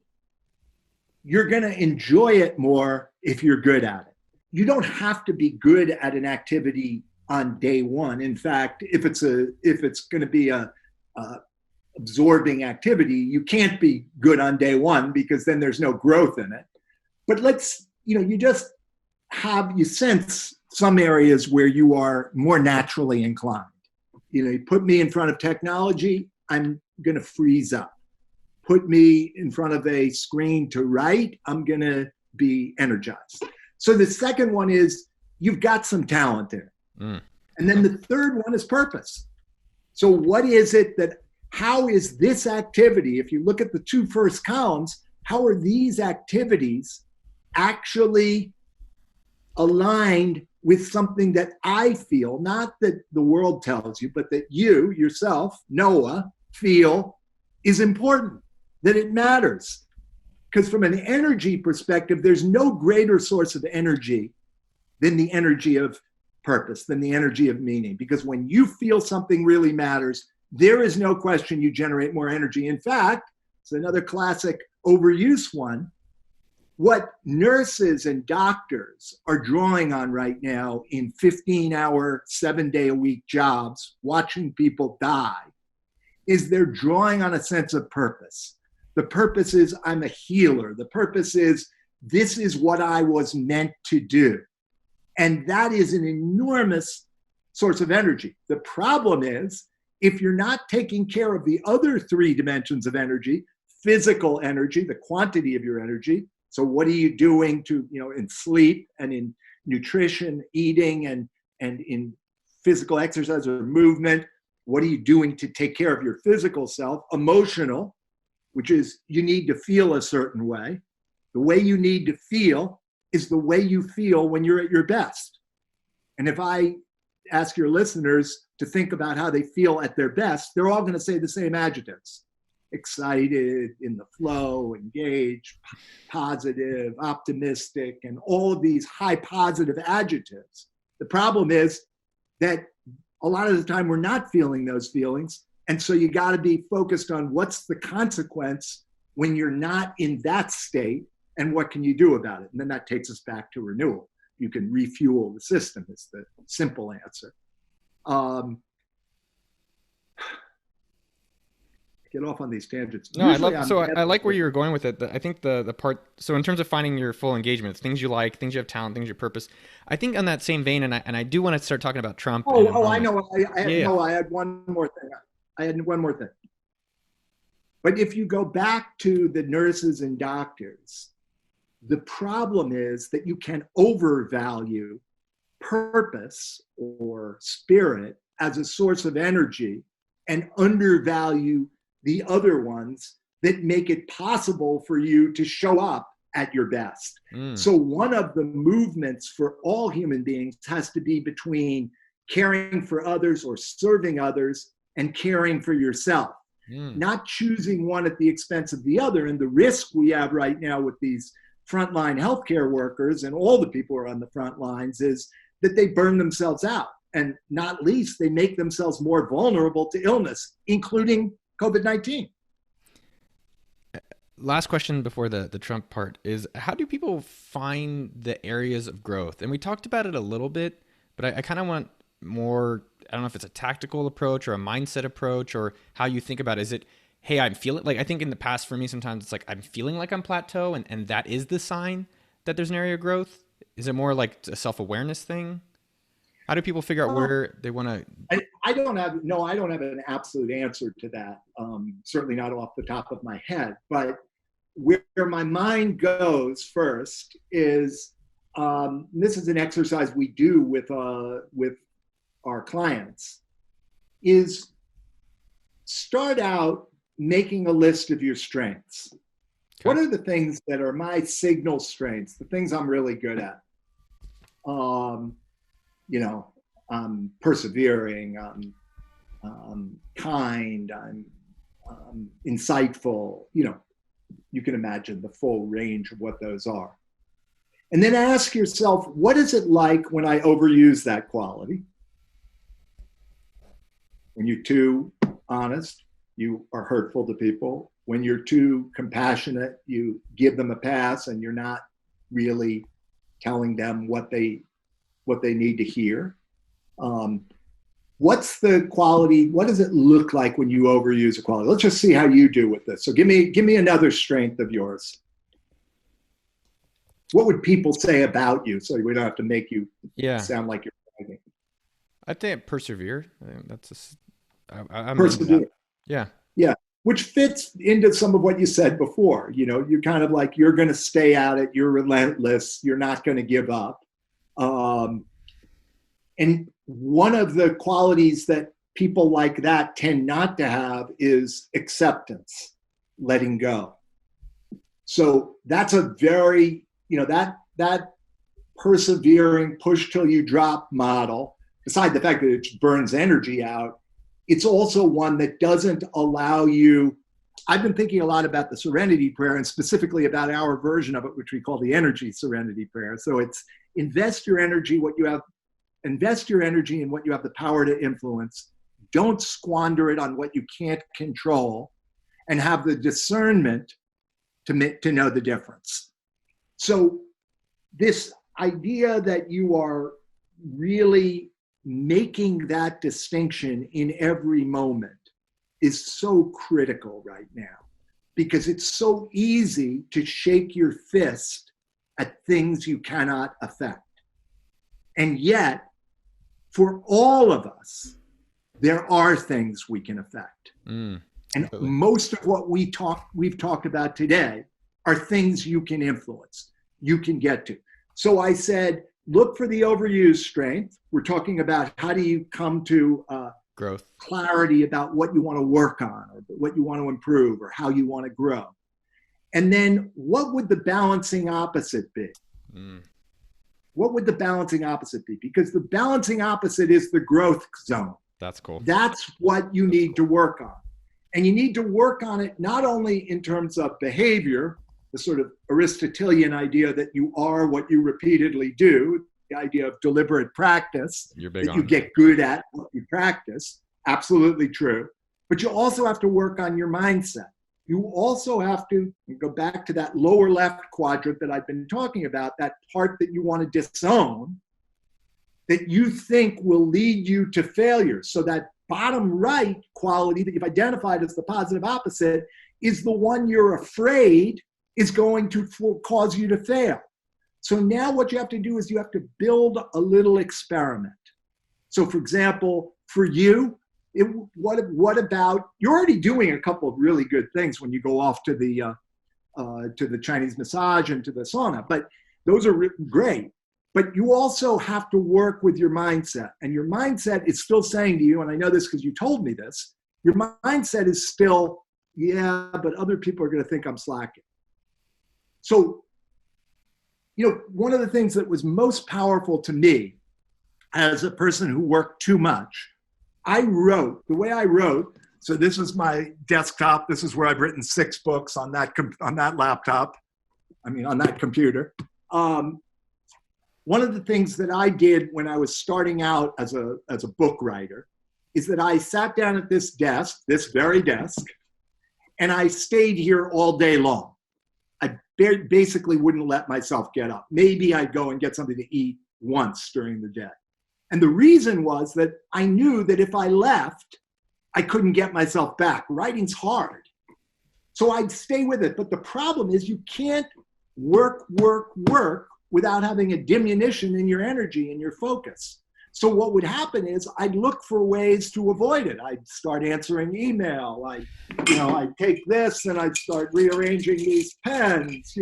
you're going to enjoy it more if you're good at it. You don't have to be good at an activity on day one. In fact, if it's going to be a absorbing activity, you can't be good on day one because then there's no growth in it. But you sense some areas where you are more naturally inclined. You put me in front of technology, I'm going to freeze up. Put me in front of a screen to write, I'm going to be energized. So the second one is you've got some talent in it. Mm. And then the third one is purpose. So how is this activity, if you look at the two first columns, how are these activities actually aligned with something that I feel, not that the world tells you, but that you yourself, Noah, feel is important, that it matters? Because from an energy perspective, there's no greater source of energy than the energy of purpose, than the energy of meaning. Because when you feel something really matters, there is no question you generate more energy. In fact, it's another classic overuse one. What nurses and doctors are drawing on right now in 15-hour, 7-day-a-week jobs, watching people die, is they're drawing on a sense of purpose. The purpose is I'm a healer. The purpose is this is what I was meant to do. And that is an enormous source of energy. The problem is if you're not taking care of the other three dimensions of energy, physical energy, the quantity of your energy. So what are you doing to, in sleep and in nutrition, eating, and in physical exercise or movement? What are you doing to take care of your physical self? Emotional, which is you need to feel a certain way. The way you need to feel is the way you feel when you're at your best. And if I ask your listeners, to think about how they feel at their best, they're all going to say the same adjectives: excited, in the flow, engaged, positive, optimistic, and all of these high positive adjectives. The problem is that a lot of the time we're not feeling those feelings. And so you got to be focused on what's the consequence when you're not in that state, and what can you do about it? And then that takes us back to renewal. You can refuel the system is the simple answer. Get off on these tangents. No, I like where you were going with it. I think the part, so in terms of finding your full engagement, it's things you like, things you have talent, things your purpose. I think on that same vein, and I do want to start talking about Trump. I know. I had one more thing. But if you go back to the nurses and doctors, the problem is that you can overvalue purpose or spirit as a source of energy and undervalue the other ones that make it possible for you to show up at your best. So one of the movements for all human beings has to be between caring for others or serving others and caring for yourself, not choosing one at the expense of the other. And the risk we have right now with these frontline healthcare workers and all the people who are on the front lines is that they burn themselves out. And not least, they make themselves more vulnerable to illness, including COVID-19. Last question before the Trump part is, how do people find the areas of growth? And we talked about it a little bit, but I kind of want more, I don't know if it's a tactical approach or a mindset approach or how you think about it. Is it, hey, I'm feeling, like I think in the past for me, sometimes it's like I'm feeling like I'm plateau and that is the sign that there's an area of growth? Is it more like a self-awareness thing? How do people figure out where they want to? I don't have an absolute answer to that. Certainly not off the top of my head. But where my mind goes first is, this is an exercise we do with our clients, is start out making a list of your strengths. Okay. What are the things that are my signal strengths, the things I'm really good at? I'm persevering, I'm kind, I'm insightful. You can imagine the full range of what those are. And then ask yourself, what is it like when I overuse that quality? When you're too honest, you are hurtful to people. When you're too compassionate, you give them a pass and you're not really telling them what they need to hear. What's the quality? What does it look like when you overuse a quality? Let's just see how you do with this. So give me another strength of yours. What would people say about you? So we don't have to make you sound like you're bragging. I think persevere. I think that's I'm persevere. Yeah. Yeah. Which fits into some of what you said before. You're kind of like, you're going to stay at it. You're relentless. You're not going to give up. And one of the qualities that people like that tend not to have is acceptance, letting go. So that's a very, that persevering, push till you drop model, beside the fact that it burns energy out, it's also one that doesn't allow you. I've been thinking a lot about the Serenity prayer and specifically about our version of it, which we call the energy Serenity prayer. So it's invest your energy in what you have the power to influence. Don't squander it on what you can't control, and have the discernment to know the difference. So this idea that you are really making that distinction in every moment is so critical right now, because it's so easy to shake your fist at things you cannot affect. And yet, for all of us, there are things we can affect. And most of what we've talked about today are things you can influence, you can get to. So I said, look for the overused strength. We're talking about how do you come to growth, clarity about what you want to work on or what you want to improve or how you want to grow. And then what would the balancing opposite be? What would the balancing opposite be? Because the balancing opposite is the growth zone. That's cool. That's what you need to work on. And you need to work on it not only in terms of behavior, the sort of Aristotelian idea that you are what you repeatedly do, the idea of deliberate practice, You're big that you on. get good at what you practice, absolutely true. But you also have to work on your mindset. You also have to go back to that lower left quadrant that I've been talking about, that part that you want to disown, that you think will lead you to failure. So that bottom right quality that you've identified as the positive opposite is the one you're afraid is going to cause you to fail. So now what you have to do is you have to build a little experiment. So for example, for you, what about, you're already doing a couple of really good things when you go off to the Chinese massage and to the sauna, but those are great. But you also have to work with your mindset. And your mindset is still saying to you, and I know this because you told me this, your mindset is still, yeah, but other people are going to think I'm slacking. So, one of the things that was most powerful to me as a person who worked too much, I wrote, the way I wrote, so this is my desktop. This is where I've written 6 books on that laptop. On that computer. One of the things that I did when I was starting out as a book writer is that I sat down at this desk, this very desk, and I stayed here all day long. I basically wouldn't let myself get up. Maybe I'd go and get something to eat once during the day. And the reason was that I knew that if I left, I couldn't get myself back. Writing's hard. So I'd stay with it. But the problem is you can't work without having a diminution in your energy and your focus. So what would happen is I'd look for ways to avoid it. I'd start answering email. I'd take this and I'd start rearranging these pens.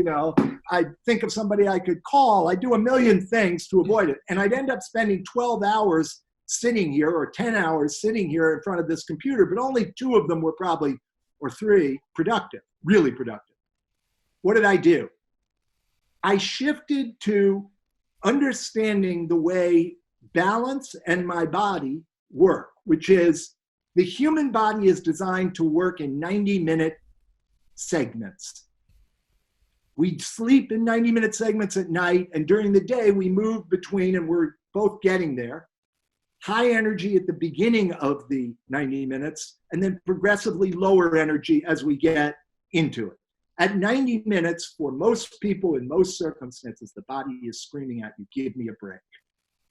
I'd think of somebody I could call. I'd do a million things to avoid it. And I'd end up spending 12 hours sitting here or 10 hours sitting here in front of this computer, but only 2 of them were probably, or 3, productive, really productive. What did I do? I shifted to understanding the way balance and my body work, which is the human body is designed to work in 90-minute segments. We sleep in 90-minute segments at night, and during the day we move between, and we're both getting there, high energy at the beginning of the 90 minutes, and then progressively lower energy as we get into it. At 90 minutes, for most people in most circumstances, the body is screaming at you, give me a break.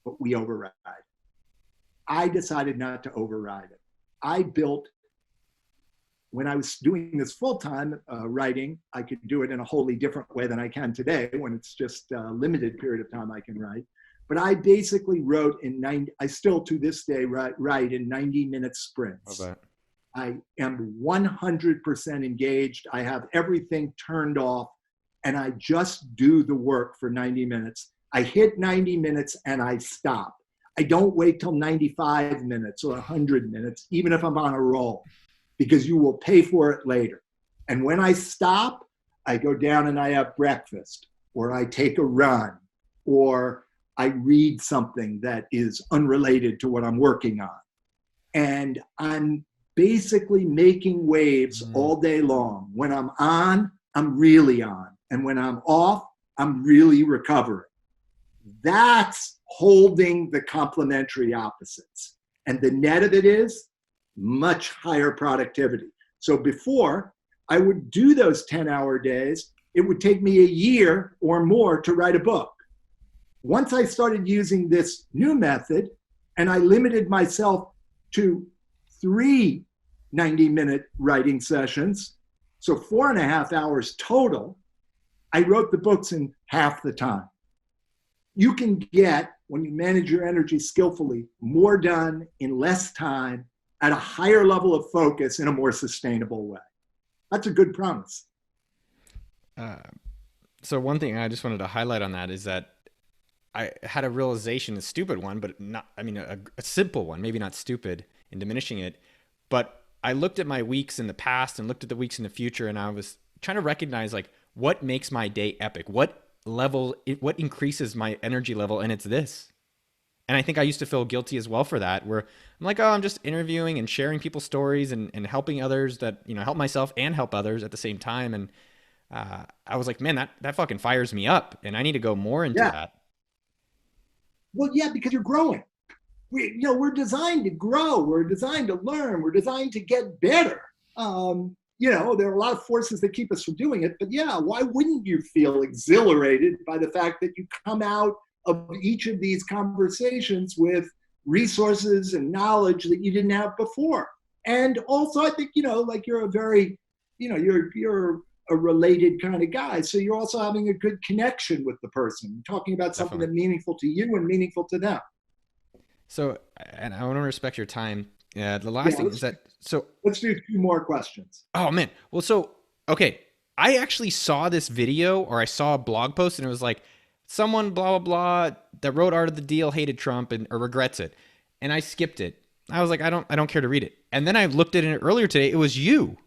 But we override. I decided not to override it. I built, when I was doing this full-time writing, I could do it in a wholly different way than I can today when it's just a limited period of time I can write. But I basically wrote I still to this day write in 90-minute sprints. Love that. I am 100% engaged. I have everything turned off, and I just do the work for 90 minutes. I hit 90 minutes and I stop. I don't wait till 95 minutes or 100 minutes, even if I'm on a roll, because you will pay for it later. And when I stop, I go down and I have breakfast, or I take a run, or I read something that is unrelated to what I'm working on. And I'm basically making waves all day long. When I'm on, I'm really on. And when I'm off, I'm really recovering. That's holding the complementary opposites. And the net of it is much higher productivity. So before, I would do those 10-hour days. It would take me a year or more to write a book. Once I started using this new method, and I limited myself to 3 90-minute writing sessions, so 4.5 hours total, I wrote the books in half the time. You can get, when you manage your energy skillfully, more done in less time at a higher level of focus in a more sustainable way. That's a good promise. So one thing I just wanted to highlight on that is that I had a realization, a stupid one, but not, a simple one, maybe not stupid in diminishing it, but I looked at my weeks in the past and looked at the weeks in the future, and I was trying to recognize what makes my day epic, what increases my energy level, and it's this. And I think I used to feel guilty as well for that, where I'm like, oh, I'm just interviewing and sharing people's stories and helping others that, help myself and help others at the same time. And I was like, man, that fucking fires me up. And I need to go more into Yeah. that. Well, yeah, because you're growing. We're designed to grow. We're designed to learn. We're designed to get better. There are a lot of forces that keep us from doing it. But yeah, why wouldn't you feel exhilarated by the fact that you come out of each of these conversations with resources and knowledge that you didn't have before? And also, I think, like you're a very, you're a related kind of guy. So you're also having a good connection with the person, talking about something Definitely. that's meaningful to you and meaningful to them. So, and I want to respect your time. The last Yeah, thing is that, so, let's do two more questions. oh man. Well, so, okay. I actually saw this video or I saw a blog post and it was like, someone blah, blah, blah that wrote Art of the Deal hated Trump or regrets it. And I skipped it. I was like, I don't care to read it. And then I looked at it earlier today. It was you.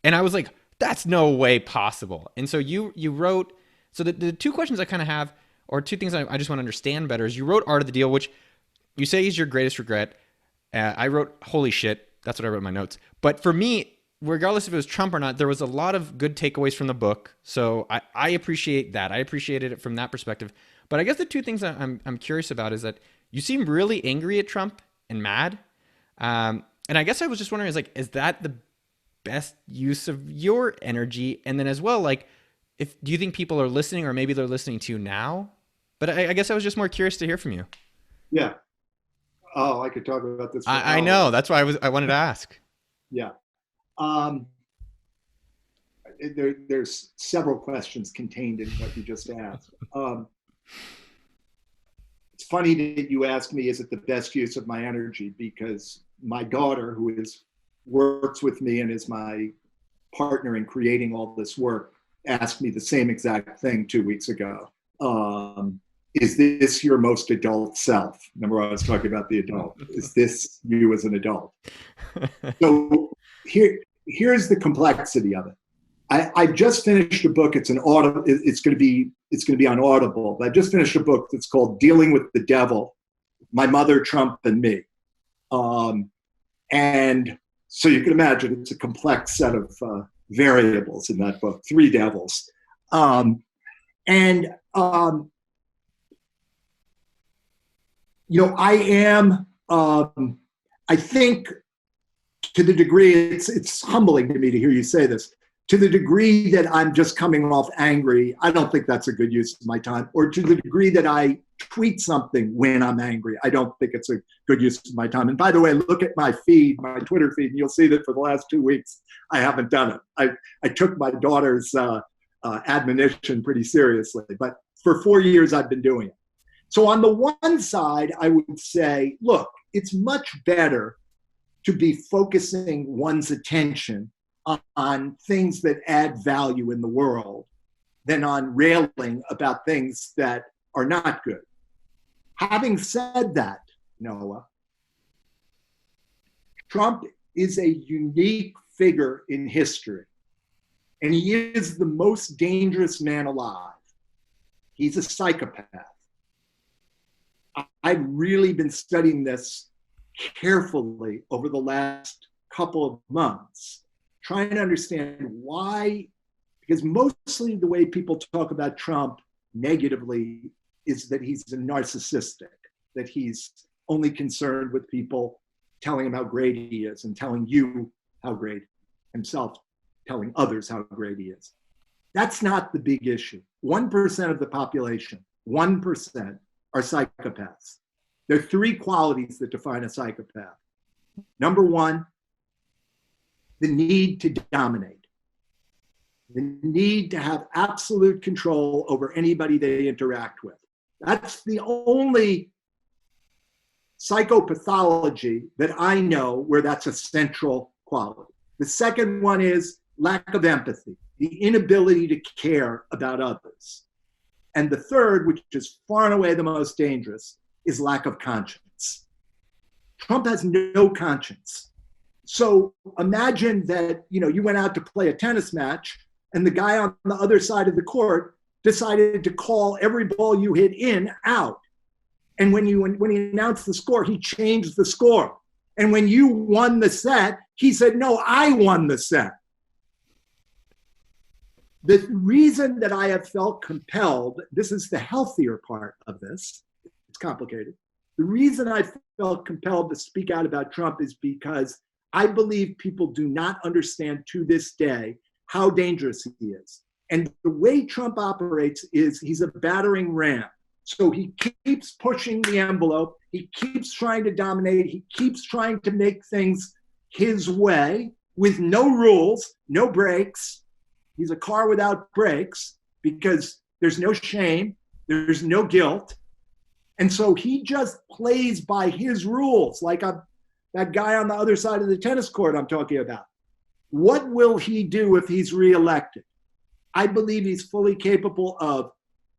And I was like, that's no way possible. And so you wrote, so the two questions I kind of have, or two things I just want to understand better is you wrote Art of the Deal, which you say is your greatest regret. I wrote, holy shit. That's what I wrote in my notes. But for me, regardless if it was Trump or not, there was a lot of good takeaways from the book. So I appreciate that. I appreciated it from that perspective. But I guess the two things I'm curious about is that you seem really angry at Trump and mad. And I guess I was just wondering, is that the best use of your energy? And then as well, do you think people are listening or maybe they're listening to you now? But I guess I was just more curious to hear from you. Yeah. Oh, I could talk about this for I hours. know. That's why I wanted to ask. Yeah. Um, there's several questions contained in what you just asked. It's funny that you asked me, is it the best use of my energy? Because my daughter, who works with me and is my partner in creating all this work, asked me the same exact thing 2 weeks ago. Is this your most adult self? Remember, I was talking about the adult. Is this you as an adult? So here's the complexity of it. I just finished a book. It's an audible. It's going to be on Audible. But I just finished a book that's called "Dealing with the Devil: My Mother, Trump, and Me." And so you can imagine it's a complex set of variables in that book. 3 devils, and I am. I think, to the degree it's humbling to me to hear you say this. To the degree that I'm just coming off angry, I don't think that's a good use of my time. Or to the degree that I tweet something when I'm angry, I don't think it's a good use of my time. And by the way, look at my feed, my Twitter feed, and you'll see that for the last 2 weeks, I haven't done it. I took my daughter's admonition pretty seriously, but for 4 years, I've been doing it. So on the one side, I would say, look, it's much better to be focusing one's attention on things that add value in the world than on railing about things that are not good. Having said that, Noah, Trump is a unique figure in history, and he is the most dangerous man alive. He's a psychopath. I've really been studying this carefully over the last couple of months, trying to understand why, because mostly the way people talk about Trump negatively is that he's a narcissistic, that he's only concerned with people telling him how great he is and telling you how great himself, telling others how great he is. That's not the big issue. 1% of the population, 1% are psychopaths. There are 3 qualities that define a psychopath. Number 1, the need to dominate, the need to have absolute control over anybody they interact with. That's the only psychopathology that I know where that's a central quality. The second one is lack of empathy, the inability to care about others. And the third, which is far and away the most dangerous, is lack of conscience. Trump has no conscience. So imagine that, you went out to play a tennis match and the guy on the other side of the court decided to call every ball you hit in out. And when he announced the score, he changed the score. And when you won the set, he said, no, I won the set. The reason that I have felt compelled, this is the healthier part of this, it's complicated. The reason I felt compelled to speak out about Trump is because I believe people do not understand to this day how dangerous he is. And the way Trump operates is he's a battering ram. So he keeps pushing the envelope. He keeps trying to dominate. He keeps trying to make things his way with no rules, no brakes. He's a car without brakes because there's no shame, there's no guilt. And so he just plays by his rules, like that guy on the other side of the tennis court I'm talking about. What will he do if he's reelected? I believe he's fully capable of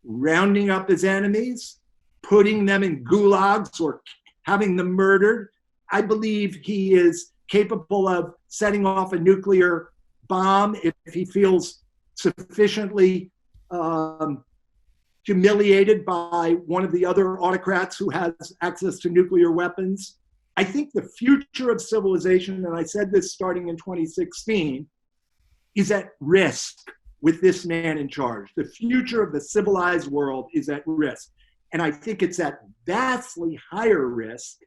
rounding up his enemies, putting them in gulags or having them murdered. I believe he is capable of setting off a nuclear bomb if he feels sufficiently humiliated by one of the other autocrats who has access to nuclear weapons. I think the future of civilization, and I said this starting in 2016, is at risk with this man in charge. The future of the civilized world is at risk. And I think it's at vastly higher risk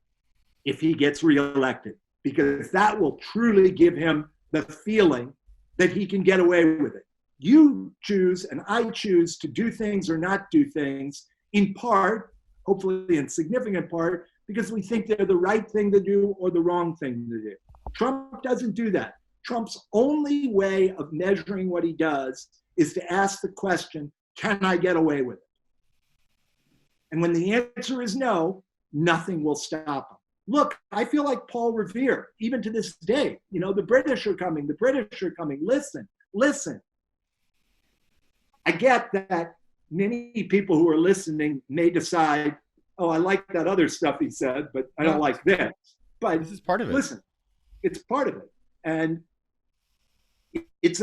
if he gets reelected, because that will truly give him the feeling that he can get away with it. You choose and I choose to do things or not do things, in part, hopefully in significant part, because we think they're the right thing to do or the wrong thing to do. Trump doesn't do that. Trump's only way of measuring what he does is to ask the question, can I get away with it? And when the answer is no, nothing will stop him. Look, I feel like Paul Revere, even to this day. You know, the British are coming, the British are coming. Listen, listen. I get that many people who are listening may decide, oh, I like that other stuff he said, but I don't like this. But this is part of it. Listen, it's part of it. And it's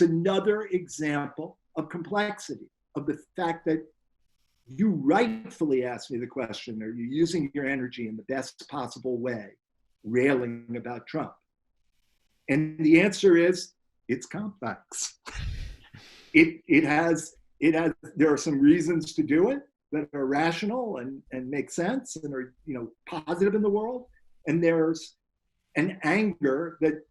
another example of complexity, of the fact that you rightfully asked me the question, are you using your energy in the best possible way, railing about Trump? And the answer is, it's complex. There are some reasons to do it that are rational and make sense and are, positive in the world. And there's an anger that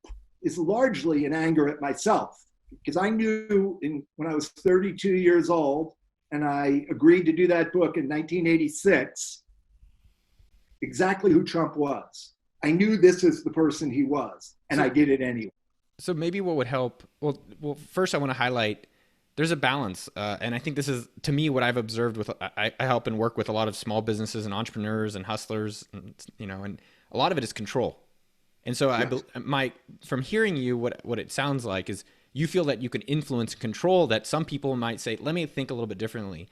is largely an anger at myself, because I knew when I was 32 years old and I agreed to do that book in 1986, exactly who Trump was. I knew this is the person he was, and I did it anyway. So maybe what would help, well, first I want to highlight there's a balance. And I think this is, to me, what I've observed with, I help and work with a lot of small businesses and entrepreneurs and hustlers, and a lot of it is control. And so yes. From hearing you, what it sounds like is you feel that you can influence and control that. Some people might say, let me think a little bit differently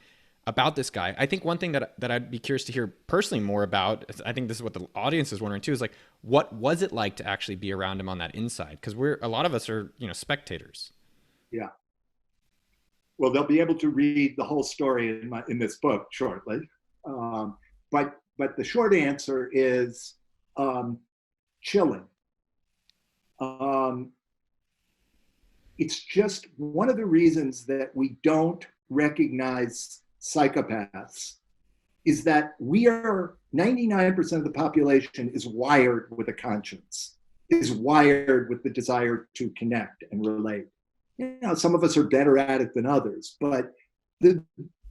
about this guy. I think one thing that I'd be curious to hear personally more about, I think this is what the audience is wondering too, is like, what was it like to actually be around him on that inside? Because a lot of us are, spectators. Yeah. Well, they'll be able to read the whole story in this book shortly. But the short answer is chilling. It's just one of the reasons that we don't recognize psychopaths is that 99% of the population is wired with a conscience, is wired with the desire to connect and relate. Some of us are better at it than others, but the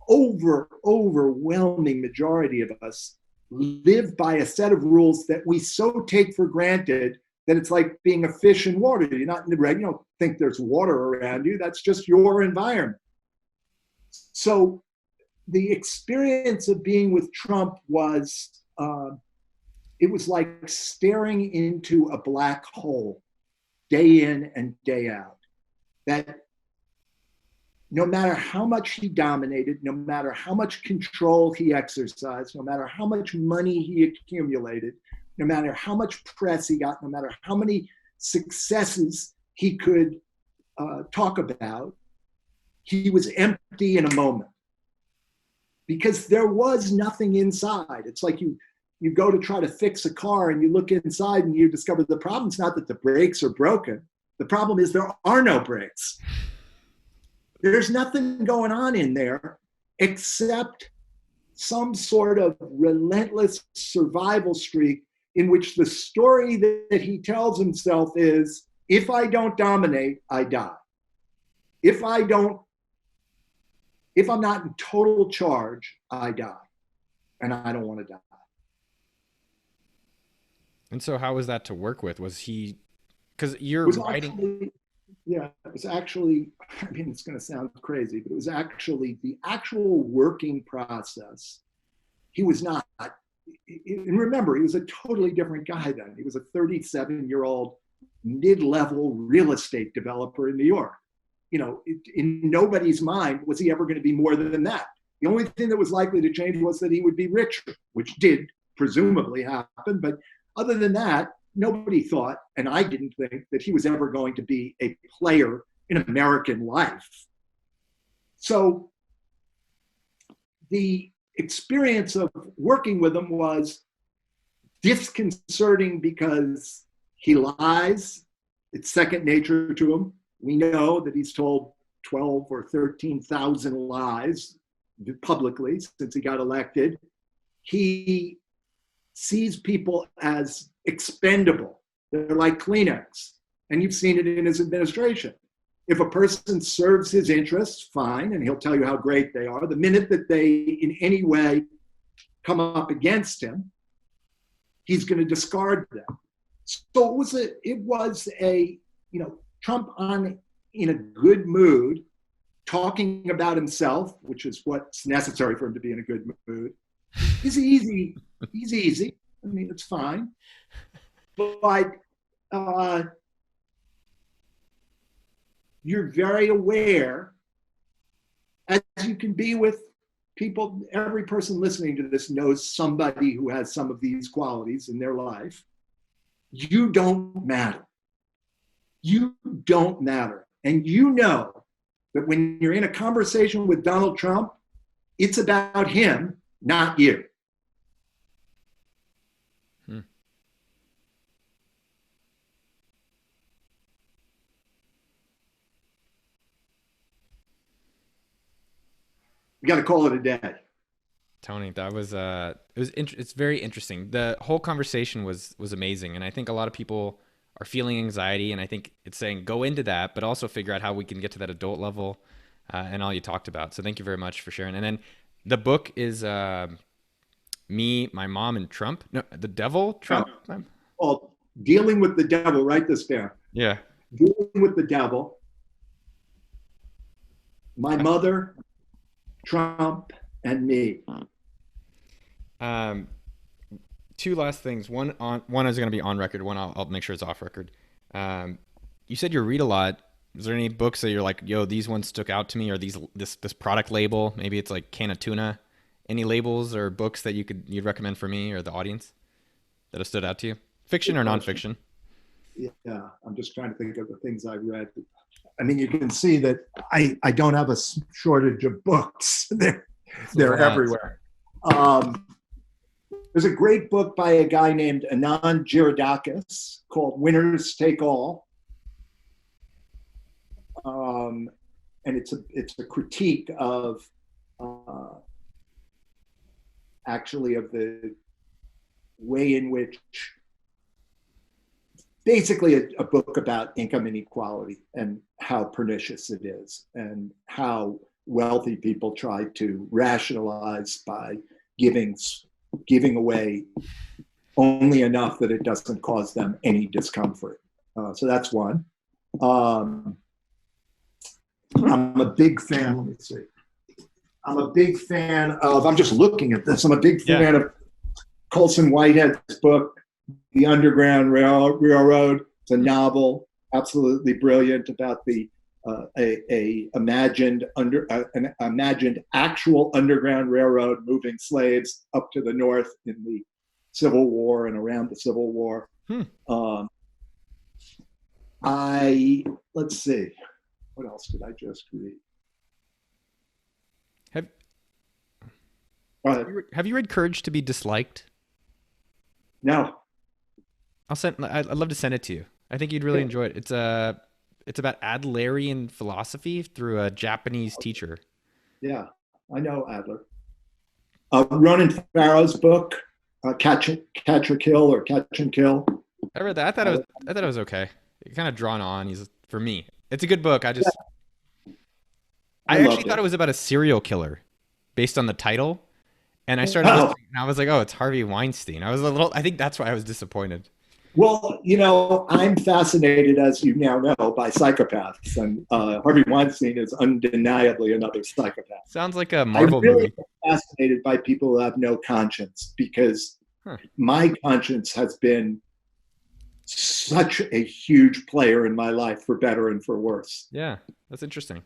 overwhelming majority of us live by a set of rules that we so take for granted that it's like being a fish in water. You're not in the red, you don't think there's water around you. That's just your environment. So the experience of being with Trump was, it was like staring into a black hole day in and day out. That no matter how much he dominated, no matter how much control he exercised, no matter how much money he accumulated, no matter how much press he got, no matter how many successes he could talk about, he was empty in a moment. because there was nothing inside. It's like you go to try to fix a car and you look inside and you discover the problem's not that the brakes are broken. The problem is there are no brakes. There's nothing going on in there except some sort of relentless survival streak in which the story that he tells himself is, if I don't dominate, I die. If I'm not in total charge, I die. And I don't want to die. And so how was that to work with? Was he, because you're It was writing. actually, yeah, it was actually, I mean, it's going to sound crazy, but it was actually the actual working process. He was not, and remember, he was a totally different guy then. He was a 37-year-old mid-level real estate developer in New York. You know, in nobody's mind was he ever going to be more than that. The only thing that was likely to change was that he would be richer, which did presumably happen. But other than that, nobody thought, and I didn't think, that he was ever going to be a player in American life. So the experience of working with him was disconcerting because he lies. It's second nature to him. We know that he's told 12 or 13,000 lies publicly since he got elected. He sees people as expendable. They're like Kleenex. And you've seen it in his administration. If a person serves his interests, fine, and he'll tell you how great they are. The minute that they in any way come up against him, he's going to discard them. So it was a Trump in a good mood, talking about himself, which is what's necessary for him to be in a good mood. He's easy. He's easy. I mean, it's fine. But you're very aware, as you can be with people. Every person listening to this knows somebody who has some of these qualities in their life. You don't matter. You don't matter. And you know that when you're in a conversation with Donald Trump, it's about him, not you. Hmm. We got to call it a day. Tony, that was it's very interesting. The whole conversation was amazing, and I think a lot of people are feeling anxiety, and I think it's saying go into that, but also figure out how we can get to that adult level, and all you talked about. So thank you very much for sharing. And then the book is me, my mom, and Trump. No, the devil, Trump. No. Well, dealing with the devil. Write this down. Yeah. Dealing with the devil. My mother, Trump, and me. Two last things. One is going to be on record. One I'll make sure it's off record. You said you read a lot. Is there any books that you're like, yo, these ones stuck out to me, or this product label? Maybe it's like can of tuna. Any labels or books that you'd recommend for me or the audience that have stood out to you? Fiction or nonfiction? Yeah, I'm just trying to think of the things I read. I mean, you can see that I don't have a shortage of books. They're everywhere. There's a great book by a guy named Anand Giridakis called Winners Take All. And it's a critique of actually of the way in which, basically a book about income inequality and how pernicious it is, and how wealthy people try to rationalize by giving away only enough that it doesn't cause them any discomfort. So that's one. I'm a big fan. Let me see. I'm just looking at this. I'm a big fan of Colson Whitehead's book, The Underground Railroad. It's a novel, absolutely brilliant, about the an imagined actual underground railroad moving slaves up to the north in the Civil War and around the Civil War. Let's see, what else did I just read? But Have you read Courage to be Disliked? no. I'd love to send it to you. I think you'd really Yeah. enjoy it. It's about Adlerian philosophy through a Japanese teacher. Yeah, I know Adler. Ronan Farrow's book, Catch or Kill or Catch and Kill. I read that. I, I thought it was okay. Kind of drawn on. He's for me. It's a good book. I I actually loved thought it it. was about a serial killer based on the title, and I started Oh, listening, and I was like, oh, it's Harvey Weinstein. I was a little. I think that's why I was disappointed. well, I'm fascinated, as you now know, by psychopaths, and Harvey Weinstein is undeniably another psychopath. Sounds like a I Marvel really movie. am fascinated by people who have no conscience because Huh. my conscience has been such a huge player in my life, for better and for worse. Yeah, that's interesting.